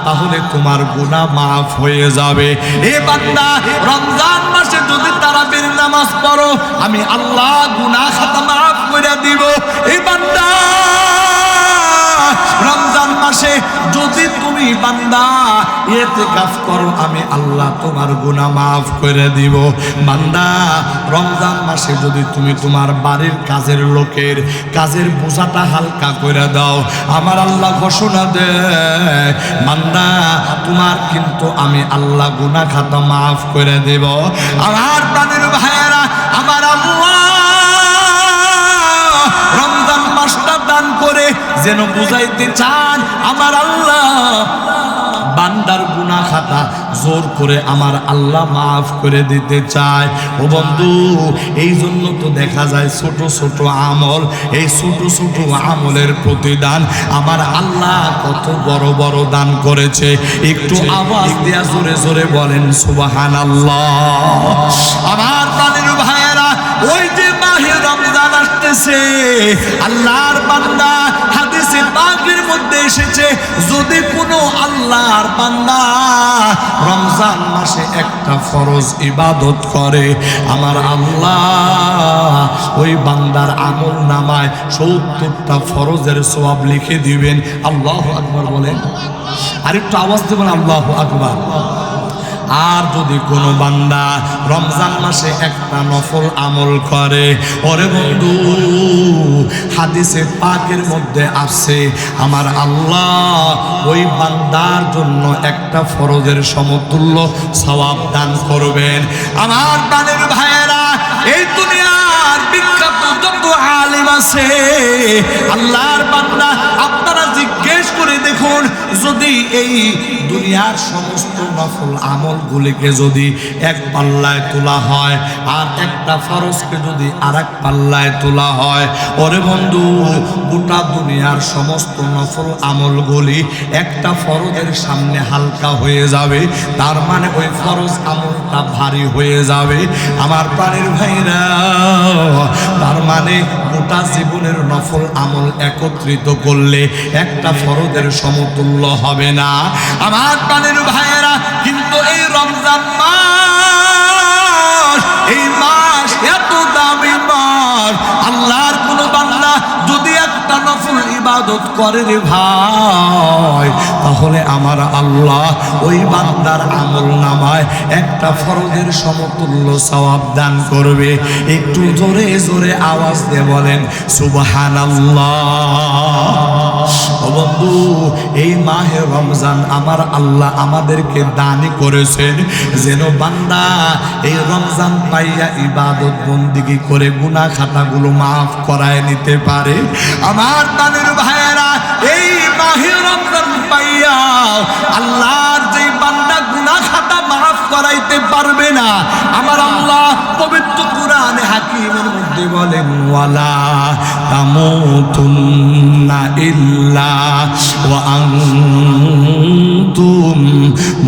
তাহলে তোমার গুনাহ মাফ হয়ে যাবে। এ বান্দা, রমজান মাসে যদি তারাবির নামাজ পড়ো, আমি আল্লাহ গুনাহ খাতা মাফ করে দিব। এই বান্দা, রমজান মাসে যদি তুমি বান্দা ইতিকাফ করো, আমি আল্লাহ তোমার গুনাহ মাফ করে দিব। বান্দা, রমজান মাসে যদি তুমি তোমার বাড়ির কাজের লোকের কাজের বোঝাটা হালকা করে দাও, আমার আল্লাহ ঘোষণা দেয়, বান্দা তোমার কিন্তু আমি আল্লাহ গুনাহ খাতা মাফ করে দেব। আমার প্রাণের ভাইয়েরা, আমার আল্লাহ রমজান মাসটা দান করে যেন বুঝাইতে চান, আমার আল্লাহ বান্দার গুনাহ খাতা জোর করে আমার আল্লাহ মাফ করে দিতে চায়। ও বন্ধু, এই জন্য তো দেখা যায় ছোট ছোট আমল, এই ছোট ছোট আমলের প্রতিদান আমার আল্লাহ কত বড় বড় দান করেছে। একটু আওয়াজ দেয়া জোরে জোরে বলেন সুবহানাল্লাহ। আমার প্রাণের ভাইয়েরা, ওই যে মাহে রমজান আসতেছে, আল্লাহর বান্দা হাদিসে পাকের মধ্যে এসেছে, যদি কোনো আল্লাহর বান্দা রমজান মাসে একটা ফরজ ইবাদত করে, আমার আল্লাহ ওই বান্দার আমল নামায় 70টা ফরজের সওয়াব লিখে দিবেন। আল্লাহু আকবার বলেন, আরেকটু আওয়াজ দেবেন আল্লাহু আকবার। আর যদি কোনো বান্দা রমজান মাসে একটা নফল আমল করে, ওরে বন্ধু, হাদিসে পাকের মধ্যে আছে, আমার আল্লাহ ওই বান্দার জন্য একটা ফরজের সমতুল্য সওয়াব দান করবেন। আমার প্রাণের ভাইয়েরা, এই দুনিয়ার বিখ্যাত যত আলেম আছে, আল্লাহর বান্দা, আপনারা জিজ্ঞেস করে দেখুন, যদি এই দুনিয়ার সমস্ত নফল আমলগুলিকে যদি এক পাল্লায় তোলা হয় আর একটা ফরজকে যদি আরেক পাল্লায় তোলা হয়, ওরে বন্ধু, গোটা দুনিয়ার সমস্ত নফল আমলগুলি একটা ফরজের সামনে হালকা হয়ে যাবে। তার মানে ওই ফরজ আমলটা ভারী হয়ে যাবে। আমার প্রাণের ভাইরা, তার মানে গোটা জীবনের নফল আমল একত্রিত করলে একটা ফরজের সমতুল্য হবে না। আমার প্রাণের ভাইয়েরা, কিন্তু এই রমজান মাস, এই মাস এত দামি মাস, আল্লাহর কোন বান্দা যদি একটা নফল ইবাদত করে রে ভাই, তাহলে আমার আল্লাহ ওই বান্দার আমল নামায় একটা ফরজের সমতুল্য সওয়াব দান করবে। একটু জোরে জোরে আওয়াজ দিয়ে বলেন সুবহানাল্লাহ। ও বন্ধু, এই মাহে রমজান আমার আল্লাহ আমাদেরকে দানই করেছেন যেন বান্দা এই রমজান পাইয়া ইবাদত বন্দিগি করে গুনাহ খাতাগুলো মাফ করায় নিতে পারে। আমার প্রাণের ভাইয়েরা, এই মাহে রমজান পাইয়া আল্লাহর যে বান্দা গুনাহ খাতা মাফ করাইতে পারবে না, আমার আল্লাহ পবিত্র কুরআনে হাকিম কারীমের মধ্যে বলেন ওয়ালা তামুতুন্না ইল্লা ওয়া আনতুম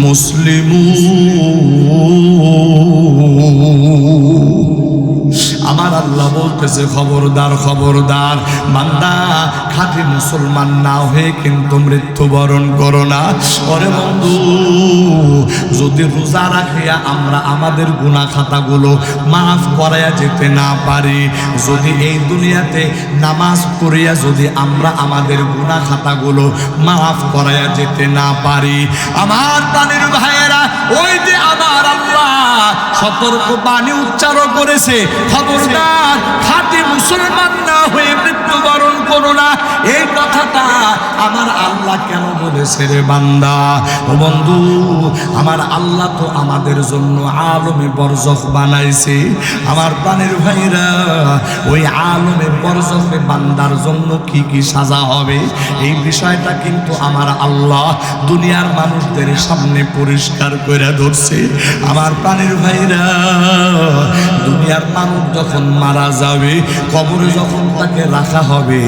মুসলিমুন। আমার আল্লাহ বলতেছে খবরদার খবরদার বান্দা, খাঁটি মুসলমান না হয়ে কিন্তু মৃত্যুবরণ করো না। ওরে বন্ধু, যদি রোজা রাখিয়া আমরা আমাদের গুনাহ খাতাগুলো মাফ করাইয়া যেতে না পারি, যদি এই দুনিয়াতে নামাজ পড়িয়া যদি আমরা আমাদের গুনাহ খাতাগুলো মাফ করাইয়া যেতে না পারি, আমার প্রাণের ভাইয়েরা, ওই যে আমার আল্লাহ সতর্ক বাণী উচ্চারণ করেছে, খবরদার খাঁটি মুসলমান না হয়ে মৃত্যুবরণ করো না। এই কথাটা আমার আল্লাহ কেন বলেছে রে বান্দা? ও বন্ধু, আমার আল্লাহ তো আমাদের জন্য আলমে বরজখ বানাইছে। আমার প্রাণের ভাইরা, ওই আলমে বরজখে বান্দার জন্য কি কি সাজা হবে, এই বিষয়টা কিন্তু আমার আল্লাহ দুনিয়ার মানুষদের সামনে পরিষ্কার করে ধরছে। আমার প্রাণের ভাইরা, দুনিয়ার মানুষ যখন মারা যাবে, কবরে যখন তাকে রাখা হবে,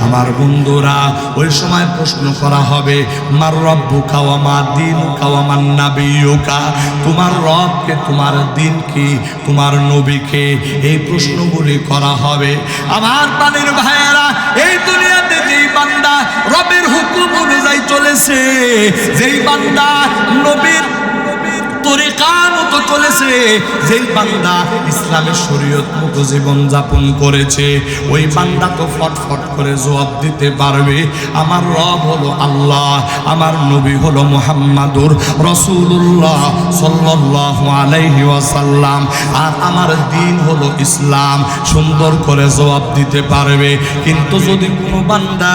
আমার বন্ধুরা, ওই সময় প্রশ্ন করা হবে মার রব্বুকা ওয়া মা দীনুকা ওয়া মান নাবিয়্যুকা, তোমার রবকে, তোমার দিন কি, তোমার নবীকে, এই প্রশ্নগুলি করা হবে। আমার প্রাণের ভাইয়েরা, এই দুনিয়াতে যেই বান্দা রবের হুকুম অনুযায়ী চলেছে, যেই বান্দা নবীর তরিকা মতো চলেছে, যেই বান্দা ইসলামের শরীয়ত মতো জীবন যাপন করেছে, ওই বান্দা তো ফটফট করে জবাব দিতে পারবে আমার রব হলো আল্লাহ, আমার নবী হলো মুহাম্মাদুর রাসূলুল্লাহ সাল্লাল্লাহু আলাইহি ওয়াসাল্লাম, আর আমার দিন হলো ইসলাম। সুন্দর করে জবাব দিতে পারবে। কিন্তু যদি কোনো বান্দা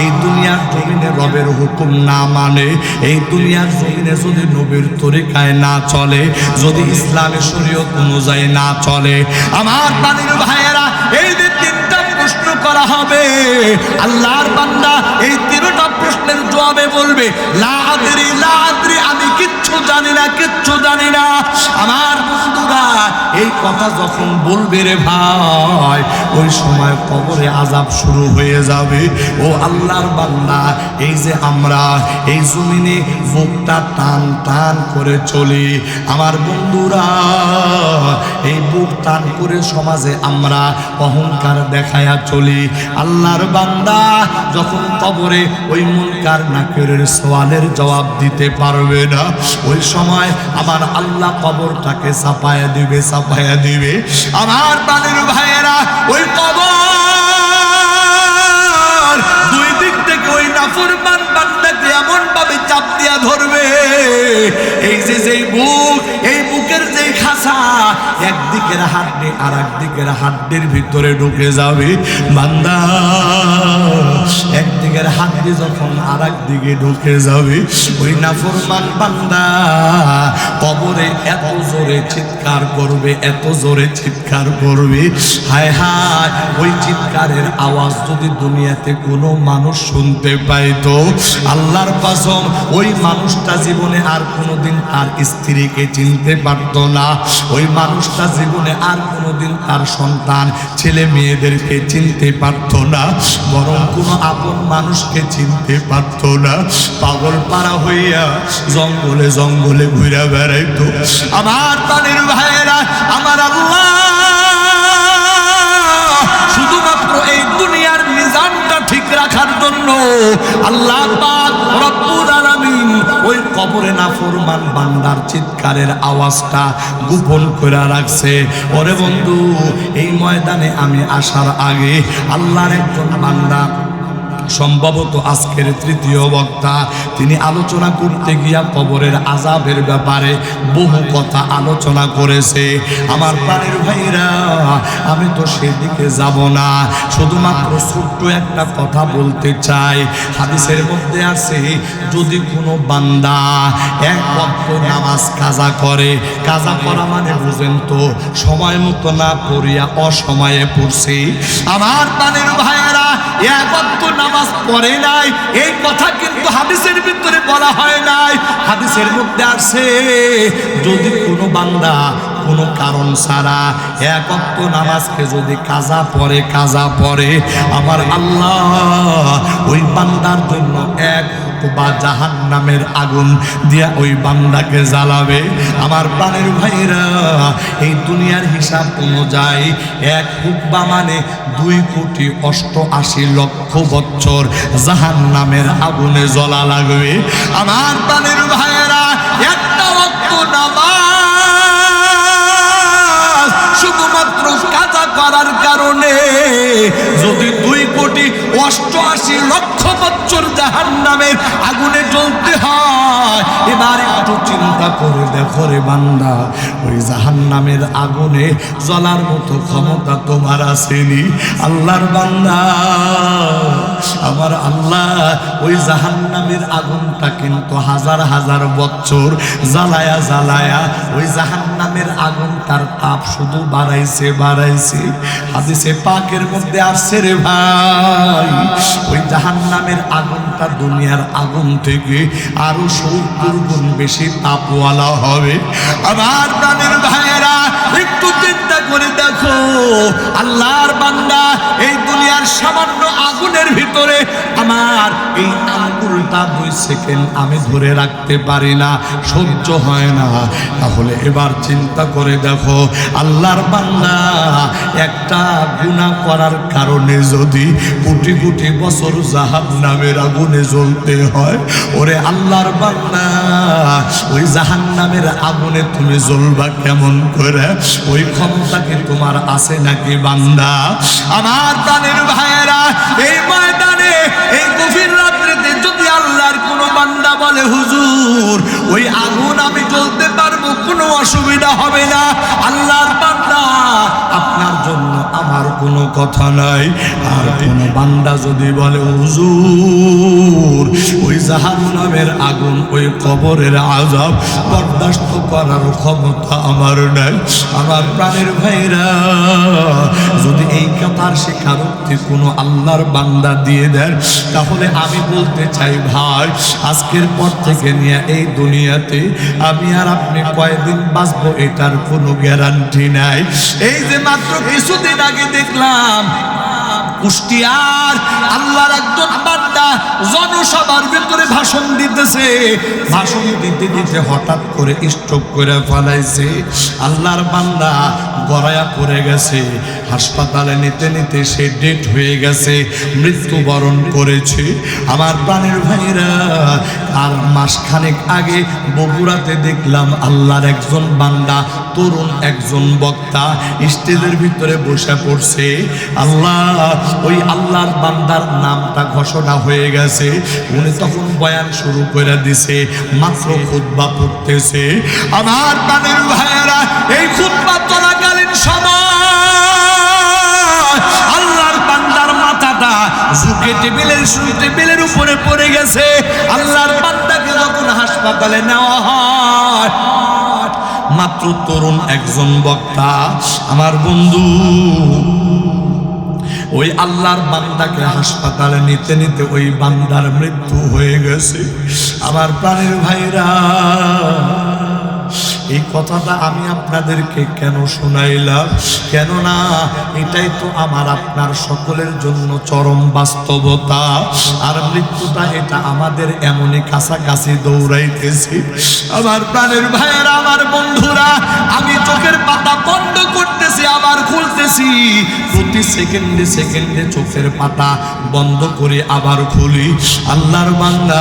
এই দুনিয়ার জমিনে রবের হুকুম না মানে, এই দুনিয়ার জমিনে যদি নবীর তরিকায় না চলে, যদি ইসলামের শরীয়ত অনুযায়ী না চলে, আমার প্রাণের ভাইয়েরা, এই যে তিনটা প্রশ্ন করা হবে, আল্লাহর বান্দা এই তিনটা প্রশ্নের জবাবে বলবে লা আদরি লা আদরি, আমি কিচ্ছু জানি না, কিচ্ছু জানি না। আমার বন্ধুরা, এই কথা যখন বলবে রে ভাই, ওই সময় কবরে আযাব শুরু হয়ে যাবে। ও আল্লাহর বান্দা, এই যে আমরা এই জমিনে বুকটা টান টান করে চলি, আমার বন্ধুরা, এই বুক টান করে সমাজে আমরা অহংকার দেখায়া চলি। আল্লাহর বান্দা যখন কবরে ওই মুনকার নাকিরের সওয়ালের জবাব দিতে পারবে না, ওই সময় আমার আল্লাহ কবরটাকে চাপায়া দিবে, চাপায়া দিবে। আমার প্রাণের ভাইয়েরা, ওই কবর দুই দিক থেকে ওই নাফরমান বান্দাকে এমন ভাবে চাপ দিয়া ধরবে, এই যে যেই বুক, এই বুকের যেই খাসা, একদিকের হাড্ডি আর একদিকের হাড্ডির ভিতরে ঢুকে যাবে। বান্দা একদিকের হাড্ডি যখন আর একদিকে ঢুকে যাবে, ওই নাফরমান বান্দা কবরে এত জোরে চিৎকার করবে, এত জোরে চিৎকার করবে, হায় হায়, ওই চিৎকারের আওয়াজ যদি দুনিয়াতে কোনো মানুষ শুনতে পাইতো, আল্লাহর কসম, ওই মানুষটা জীবনে আর কোনোদিন তার স্ত্রীকে চিনতে পারতো না, ওই মানুষটা জীবনে আর কোনোদিন তার সন্তান ছেলে মেয়েদেরকে চিনতে পারতো না, বরং কোনো আপন মানুষকে চিনতে পারতো না। পাগল পাড়া হইয়া জঙ্গলে জঙ্গলে ঘুরে বেড়াইতো। আমার প্রাণের ভাইয়েরা, আমার আল্লাহ শুধুমাত্র এই দুনিয়ার মিজানটা ঠিক রাখার জন্য আল্লাহ পাক রব্বুল আলামিন ওই কবরে নাফরমান বান্দার চিৎকারের আওয়াজটা গোপন করে রাখছে। ওরে বন্ধু, এই ময়দানে আমি আসার আগে আল্লাহর একজন বান্দা, সম্ভবত আজকের তৃতীয় বক্তা, তিনি আলোচনা করতে গিয়া কবরের আযাবের ব্যাপারে বহু কথা আলোচনা করেছে। আমার প্রাণের ভাইরা, আমি তো সেদিকে যাব না, শুধুমাত্র ছোট্ট একটা কথা বলতে চাই। হাদিসের মধ্যে আছে, যদি কোনো বান্দা এক ওয়াক্ত নামাজ কাজা করে, কাজা করা মানে বুঝেন তো, সময় মতো না পড়িয়া অসময়ে পড়ছে। আমার প্রাণের ভাইয়েরা, এক ওয়াক্ত নামাজ পড়ে নাই, এই কথা কিন্তু হাদিসের ভিতরে বলা হয় নাই। হাদিসের মধ্যে আছে, যদি কোনো বান্দা কোনো কারণ ছাড়া এক ওয়াক্ত নামাজকে যদি কাজা পড়ে আমার আল্লাহ ওই বান্দার জন্য এক বা জাহান্নামের আগুন দিয়া ওই বান্দাকে জ্বালাবে। আমার প্রাণের ভাইরা, এই দুনিয়ার হিসাব অনুযায়ী এক হুকবা মানে 2,88,00,000 বছর জাহান্নামের আগুনে জ্বলা লাগবে। আমার প্রাণের ভাইরা, একটা ওয়াক্ত নামাজ শুধুমাত্র কাজা করার কারণে যদি 2,88,00,000 বছর জাহান্নামের আগুনে জ্বলতে হয়, এবারে একটু চিন্তা করে দেখো রে বান্দা, ওই জাহান্নামের আগুনে জ্বলার মতো ক্ষমতা তোমার আসেনি? আল্লাহর বান্দা, আমার আল্লাহ ওই জাহান্নামের আগুনটা কিন্তু হাজার হাজার বছর জ্বালায়া ওই জাহান্নামের আগুন তার তাপ শুধু বাড়াইছে। হাদিসে পাকের মধ্যে আসছে রে ভাই, ওই জাহান্নামের আগুনটা দুনিয়ার আগুন থেকে আরো 70 গুণ বেশি তাপওয়ালা হবে। আমার প্রাণের ভাইয়েরা, একটু চিন্তা করে দেখো, আল্লাহর বান্দা এই দুনিয়ার সামান্য আগুনের ভিতরে আমার এই আঙ্গুলটা 2 সেকেন্ড আমি ধরে রাখতে পারি না, সহ্য হয় না। তাহলে এবার চিন্তা করে দেখো, আল্লাহর বান্দা একটা গুনাহ করার কারণে যদি কোটি কোটি বছর জাহান্নামের আগুনে জ্বলতে হয়, ওরে আল্লাহর বান্দা, ওই জাহান্নামের আগুনে তুমি জ্বলবা কেমন করে? ওই ক্ষমতা কি তোমার আছে নাকি বান্দা? আমার প্রাণের ভাইয়েরা, এই ময়দানে এই গভীর রাত্রিতে যদি আল্লাহর কোনো বান্দা বলে হুজুর ওই আগুন আমি জ্বলতে পারবো, কোনো অসুবিধা হবে না, আল্লাহর বান্দা আপনার জন্য আমার কোনো কথা নাই। আর কোনো বান্দা যদি বলে হুজুর ওই জাহান্নামের আগুন, ওই কবরের আযাব বরদাস্ত করার ক্ষমতা আমার নাই, আমার প্রাণের ভাইরা, যদি এই কথার স্বীকারোক্তি কোনো আল্লাহর বান্দা দিয়ে দেন, তাহলে আমি বলতে চাই ভাই, আজকের পর থেকে নিয়ে এই দুনিয়াতে আমি আর আপনি কয়দিন বাঁচবো এটার কোনো গ্যারান্টি নাই। এই যে মাত্র কিছুদিন আগে দেখলাম কুষ্টিয়ার আল্লাহর একজন বান্দা জনসভার ভিতরে ভাষণ দিতেছে, ভাষণ দিতে দিতে হঠাৎ করে স্ট্রোক করে ফেলাইছে। আল্লাহর বান্দা গড়ায়া পড়ে গেছে, হাসপাতালে নিতে নিতে সে ডেট হয়ে গেছে, মৃত্যুবরণ করেছে। আমার প্রাণের ভাইরা, আর মাসখানেক আগে বগুড়াতে দেখলাম আল্লাহর একজন বান্দা, তরুণ একজন বক্তা স্টেজের ভিতরে বসে পড়ছে। আল্লাহ, ওই আল্লাহর বান্দার নামটা ঘোষণা হয়ে গেছে, উনি তখন বয়ান শুরু করে দিছে, মাত্র খুতবা পড়তেছে। আমার প্রাণের ভাইয়েরা, এই খুতবা চলাকালীন সময় আল্লাহর বান্দার মাথাটা ঝুঁকে টেবিলের উপরে পড়ে গেছে। আল্লাহর বান্দাকে যখন হাসপাতালে নেওয়া হয়, মাত্র তরুণ একজন বক্তা, আমার বন্ধু, ওই আল্লাহর বান্দাকে হাসপাতালে নিতে নিতে ওই বান্দার মৃত্যু হয়ে গেছে। আমার প্রাণের ভাইরা, এই কথাটা আমি আপনাদেরকে কেন শোনাইলাম? কেননা এটাই তো আমার আপনার সকলের জন্য চরম বাস্তবতা। আর মৃত্যুটা এটা আমাদের এমনই কাছাকাছি দৌড়াইতেছি। আমার প্রাণের ভাইয়েরা, আমার বন্ধুরা, আমি চোখের পাতা বন্ধ করতেছি, আবার খুলতেছি, প্রতি সেকেন্ডে সেকেন্ডে চোখের পাতা বন্ধ করে আবার খুলি। আল্লাহর বান্দা,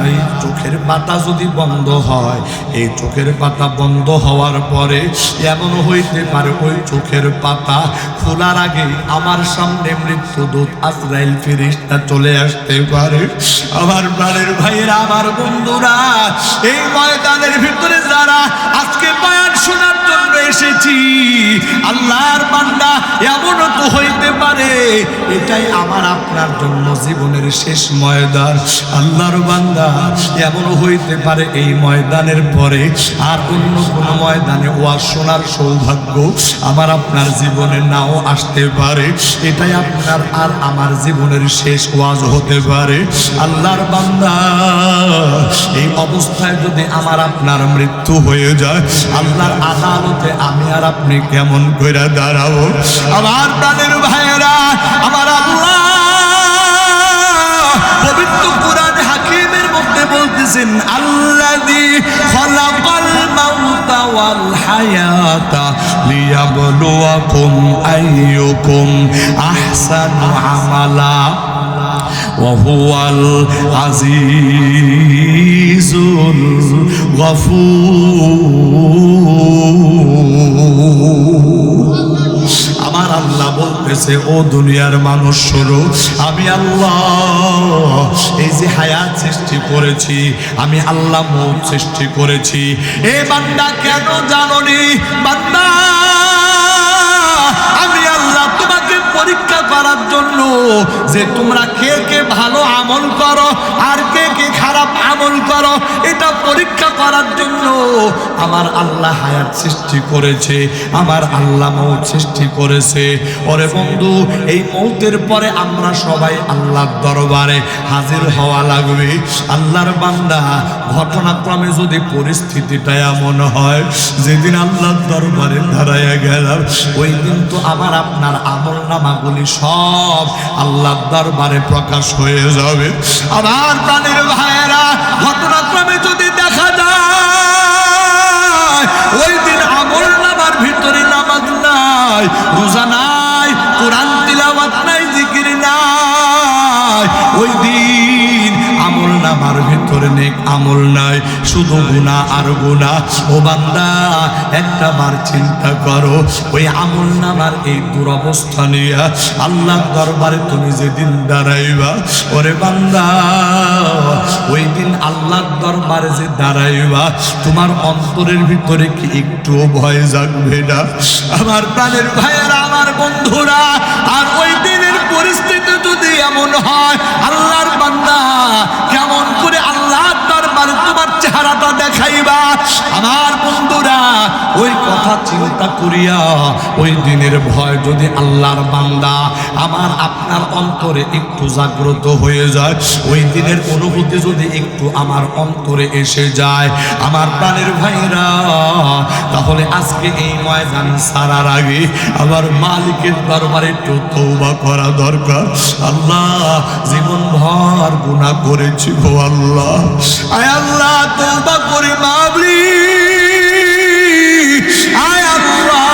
এই চোখের পাতা যদি বন্ধ হয়, এই চোখের পাতা বন্ধ হওয়ার পরে এমন হইতে পারে ওই চোখের পাতা খোলার আগে আমার সামনে মৃত্যুদূত আজরাইল ফেরেশতা চলে আসতে পারে। আমার প্রাণের ভাইয়েরা, আমার বন্ধুরা, এই ময়দানের ভিতরে যারা আজকে বয়ান শোনার জন্য এসেছি, আল্লাহর বান্দা বান্দা এমনও তো হইতে পারে এটাই আমার আপনার জন্য জীবনের শেষ ময়দান। আল্লাহর বান্দা এমনও হইতে পারে এই ময়দানের পরে আর অন্য কোনো ময়দানে ওয়াজ শোনার সৌভাগ্য আমার আপনার জীবনে নাও আসতে পারে। এটাই আপনার আর আমার জীবনের শেষ ওয়াজ হতে পারে। আল্লাহর বান্দা এই অবস্থায় যদি আমার আপনার মৃত্যু হয়ে যায় আল্লাহর আদালতে আমি আর আপনি কেমন করে দাঁড়াবো? আমার প্রাণের ভাইয়েরা, আমার আল্লাহ পবিত্র কুরআন হাকিমের মধ্যে বলতেছেন আল্লাযী খালাকাল মাউতা ওয়াল হায়াতা লিয়াবলুয়াকুম আইয়ুকুম আহসানু আমালা ওয়া হুয়াল আজিজুল গফুর। আমার আল্লাহ বলতেছে ও দুনিয়ার মানুষ শোনো, আমি আল্লাহ এই যে হায়াত সৃষ্টি করেছি, আমি আল্লাহ মৌত সৃষ্টি করেছি। এ বান্দা কেন জানোনি? বান্দা আমি আল্লাহ তোমাকে পরীক্ষা করার জন্য যে তোমরা কে কে ভালো আমল করো আর কে কে খারাপ আমল করো এটা পরীক্ষা করার জন্য আমার আল্লাহ হায়াত সৃষ্টি করেছে, আমার আল্লাহ মৌত সৃষ্টি করেছে। ওরে বন্ধু, এই মৌতের পরে আমরা সবাই আল্লাহর দরবারে হাজির হওয়া লাগবে। আল্লাহর বান্দা ঘটনাক্রমে যদি পরিস্থিতিটা এমন হয় যেদিন আল্লাহর দরবারে দাঁড়াইয়া গেলাম ওই দিন তো আমার আপনার আমল নামাগুলি সব আল্লাহর দরবারে প্রকাশ হয়ে যাবে। আমার প্রাণের ভাইয়েরা, ঘটনাক্রমে যদি দেখা যায় ওই দিন আমল নামার ভিতরে নামাজ নাই, রোজা নাই, কোরআন তিলাওয়াত নাই, জিকির নাই, ওই দিন আমল নামার ভিতরে নেক আমল নাই, শুধু গুনাহ আর গুনাহ। ও বান্দা একটা বার চিন্তা করো, ওই আমল নামার এই দুরবস্থা নিয়ে আল্লাহর দরবারে তুমি যেদিন দাঁড়াইবা, ওরে বান্দা ওই দিন আল্লাহর দরবারে যে দাঁড়াইবা তোমার অন্তরের ভিতরে কি একটু ভয় জাগবে না? আমার প্রাণের ভাইয়েরা, আমার বন্ধুরা, আর ওই দিনের পরিস্থিতি যদি এমন হয় আল্লাহর বান্দা কেমন করে আল্লাহর দরবারে তোমার চেহারাটা দেখাইবা? আমার বন্ধুরা, ওই কথা চিন্তা করিয়া ওই দিনের ভয় যদি আল্লাহর বান্দা আমার আপনার অন্তরে একটু জাগ্রত হয়ে যায়, ওই দিনের অনুভূতি যদি একটু আমার অন্তরে এসে যায়, আমার প্রাণের ভাইরা, তাহলে আজকে এই ময়দান ছাড়ার আগে আমার মালিকের দরবারে একটু তওবা করা দরকার। আল্লাহ জীবন ভর গুনাহ করেছি গো আল্লাহ, আয় আল্লাহ তওবা করে মাফরি, আয় আল্লাহ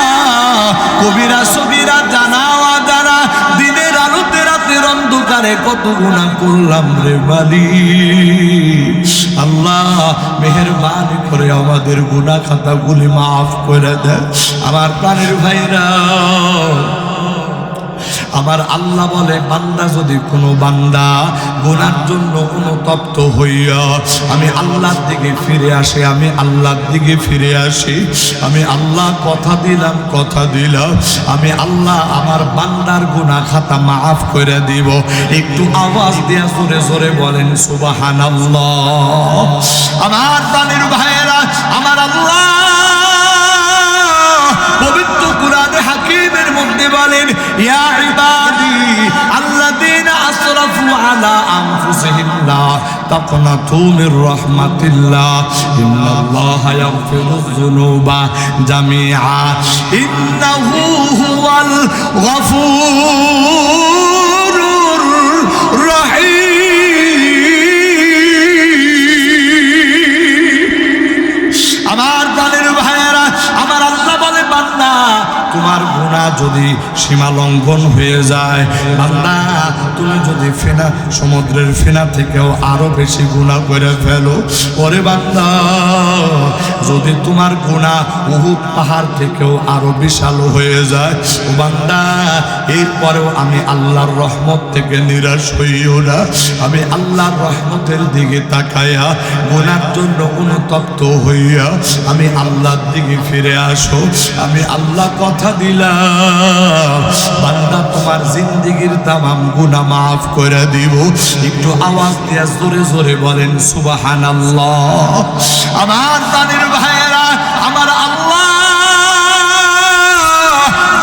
কবিরা সগীরা জানা অজানা দিনের আলোতে রাতের অন্ধকারে কত গুনাহ করলাম রে মালিক। আল্লাহ মেহেরবানি করে আমাদের গুনাহ খাতাগুলি মাফ করে দেন। আমার প্রাণের ভাইরা, আমার আল্লাহ বলে বান্দা যদি কোনো বান্দা গুনার জন্য অনুতপ্ত হইয়া আমি আল্লাহর দিকে ফিরে আসে, আমি আল্লাহর দিকে ফিরে আসি, আমি আল্লাহ কথা দিলাম, আমি আল্লাহ আমার বান্দার গুনাহ খাতা মাফ করে দিব। একটু আওয়াজ দিয়া জোরে জোরে বলেন সুবহানাল্লাহ। আমার প্রাণের ভাইয়েরা, আমার আল্লাহ পবিত্র কুরআনে হাকিমের মধ্যে বলেন ইয়া ইবাদি আল্লাযীনা আসরাফু আলা আনফুসিহিম লা তাকনাতু মির রাহমাতিল্লাহ ইন্নাল্লাহা ইয়াগফিরুয যুনুবা জামিআ ইন্নাহু হুয়াল গফুরুর রহিম। আমার প্রাণের ভাইয়েরা, আমার আল্লাহ বলে বান্দা তোমার গুনাহ যদি সীমা লঙ্ঘন হয়ে যায়, বান্দা তুমি যদি ফেনা সমুদ্রের ফেনা থেকেও আরো বেশি গুনাহ করে ফেলো, ওরে বান্দা যদি তোমার গুনাহ উহুদ পাহাড় থেকেও আরো বিশাল হয়ে যায়, ও বান্দা এরপরেও আমি আল্লাহর রহমত থেকে নিরাশ হইও না। আমি আল্লাহর রহমতের দিকে তাকাইয়া গুনার জন্য অনুতপ্ত হইয়া আমি আল্লাহর দিকে ফিরে আসো। আমি আল্লাহ কথা দিলাম বান্দা তোমার জিন্দেগীর তামাম গুনাহ মাফ করে দিব। একটু আওয়াজ দিয়ে জোরে জোরে বলেন সুবহানাল্লাহ। আমার তাদের ভাইয়েরা, আমার আল্লাহ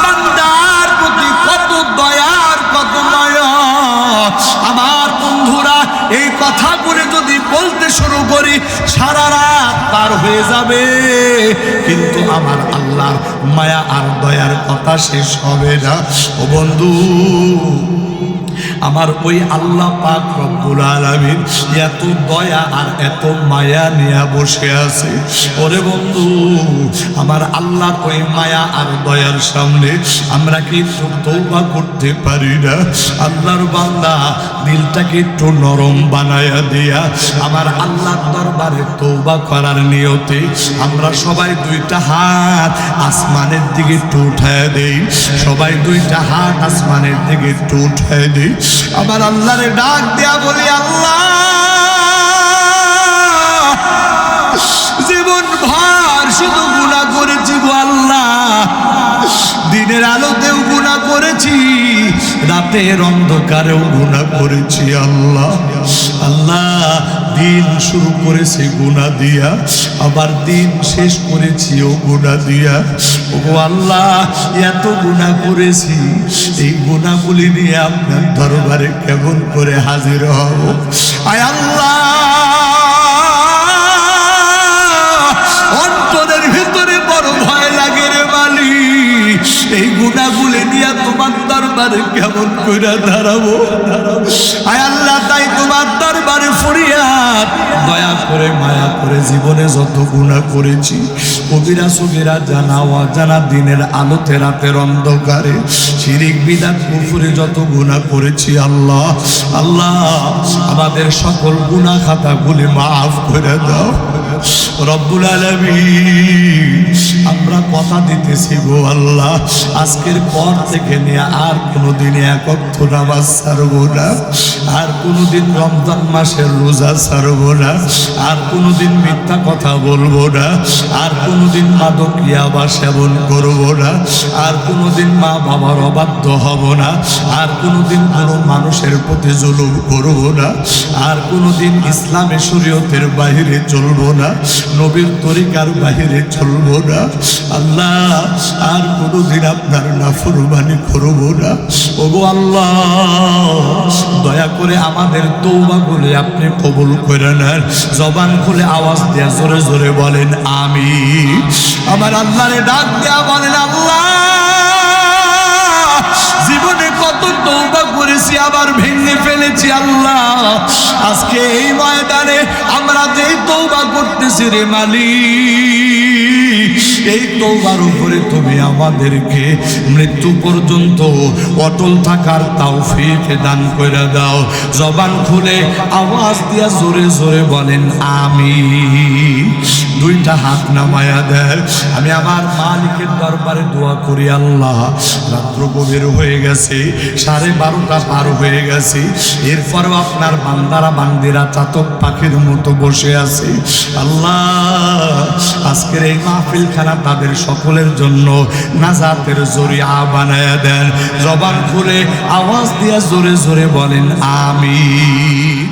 বান্দার প্রতি কত দয়ার, কত মায়া। আমার বন্ধুরা, এই কথাগুলো যদি বলতে শুরু করি সারা রাত পার হয়ে যাবে, কিন্তু আমার আল্লাহর মায়া আর দয়ার কথা শেষ হবে না। ও বন্ধু, আমার ওই আল্লাহ পাক রব্বুল আলামিন এত দয়া আর এত মায়া নিয়ে বসে আছে। ওরে বন্ধু, আমার আল্লাহর ওই মায়া আর দয়ার সামনে আমরা কি একটু তওবা করতে পারি না? আল্লাহর বান্দা দিলটাকে একটু নরম বানায়া দিয়া আমার আল্লাহর দরবারে তওবা করার নিয়তে আমরা সবাই দুইটা হাত আসমানের দিকে একটু উঠায় দেই। সবাই দুইটা হাত আসমানের দিকে একটু উঠায় দেই। আমার আল্লাহরে ডাক দেয়া বলি, আল্লাহ জীবন ভর শুধু গুনাহ করেছি গো আল্লাহ। দিনের আলোতেও গুনাহ করেছি, রাতের অন্ধকারেও গুনাহ করেছি আল্লাহ। আল্লাহ দিন শুরু করেছি গুনাহ দিয়া, আবার দিন শেষ করেছি ও গুনাহ দিয়া। ও আল্লাহ, এত গুনাহ করেছি, এই গুনাহগুলি নিয়ে আপনার দরবারে কেমন করে হাজির হব? আয় আল্লাহ, অন্তরের ভিতরে বড় ভয় লাগে রে মালিক। এই গুনাহগুলি নিয়ে তোমার দরবারে কেমন করে দাঁড়াবো? আয় আল্লাহ, তাই তোমার দরবারে ফরিয়াদ, দয়া করে মায়া করে জীবনে যত গুনাহ করেছি, কবিরা সগীরা জানা অজানা, দিনের আলোতে রাতের অন্ধকারে, শিরিক বিদআত কুফরে যত গুনাহ করেছি আল্লাহ, আল্লাহ আমাদের সকল গুনাহ খাতাগুলি মাফ করে দাও রব্বুল আলামিন। আমরা কথা দিতেছি গো আল্লাহ, আজকের পর থেকে নিয়ে আর কোনোদিন এক ওয়াক্ত নামাজ ছাড়বো না, আর কোনোদিন রমজান মাসের রোজা ছাড়বো না, আর কোনোদিন মিথ্যা কথা বলবো না, আর কোনোদিন মাদক ইয়াবা সেবন করবো না, আর কোনোদিন মা বাবার অবাধ্য হব না, আর কোনোদিন কোনো মানুষের প্রতি জুলুম করবো না, আর কোনোদিন ইসলামী শরীয়তের বাইরে চলবো না, নবীর তরিকার বাইরে চলবো না আল্লাহ, আর কোনোদিন আপনার নাফরমানি করবো না। ওগো আল্লাহ, দয়া করে আমাদের তওবাগুলি আপনি কবুল করে নেন। জবান খুলে আওয়াজ দিয়ে জোরে জোরে বলেন আমিন। আমার আল্লাহরে ডাক দেয়া বলেন, আল্লাহ জীবনে কত তওবা করেছি, আবার ভেঙে ফেলেছি আল্লাহ। আজকে এই ময়দানে আমরা যেই তওবা করতেছি রে মালিক, এই তওবার উপরে তুমি আমাদেরকে মৃত্যু পর্যন্ত অটল থাকার তৌফিক দান করে দাও। জবান খুলে আওয়াজ দিয়া জোরে জোরে বলেন আমিন। দুইটা হাত নামায়া দেন। আমি আমার মালিকের দরবারে দোয়া করি, আল্লাহ রাত্র গভীর হয়ে গেছে, 12:30 পার হয়ে গেছে, এরপরও আপনার বান্দারা বান্দিরা চাতক পাখির মতো বসে আছে। আল্লাহ আজকের এই মাহফিলখানা তাদের সকলের জন্য নাজাতের জরিয়া বানায়া দেন। জবান খুলে আওয়াজ দিয়া জোরে জোরে বলেন আমিন।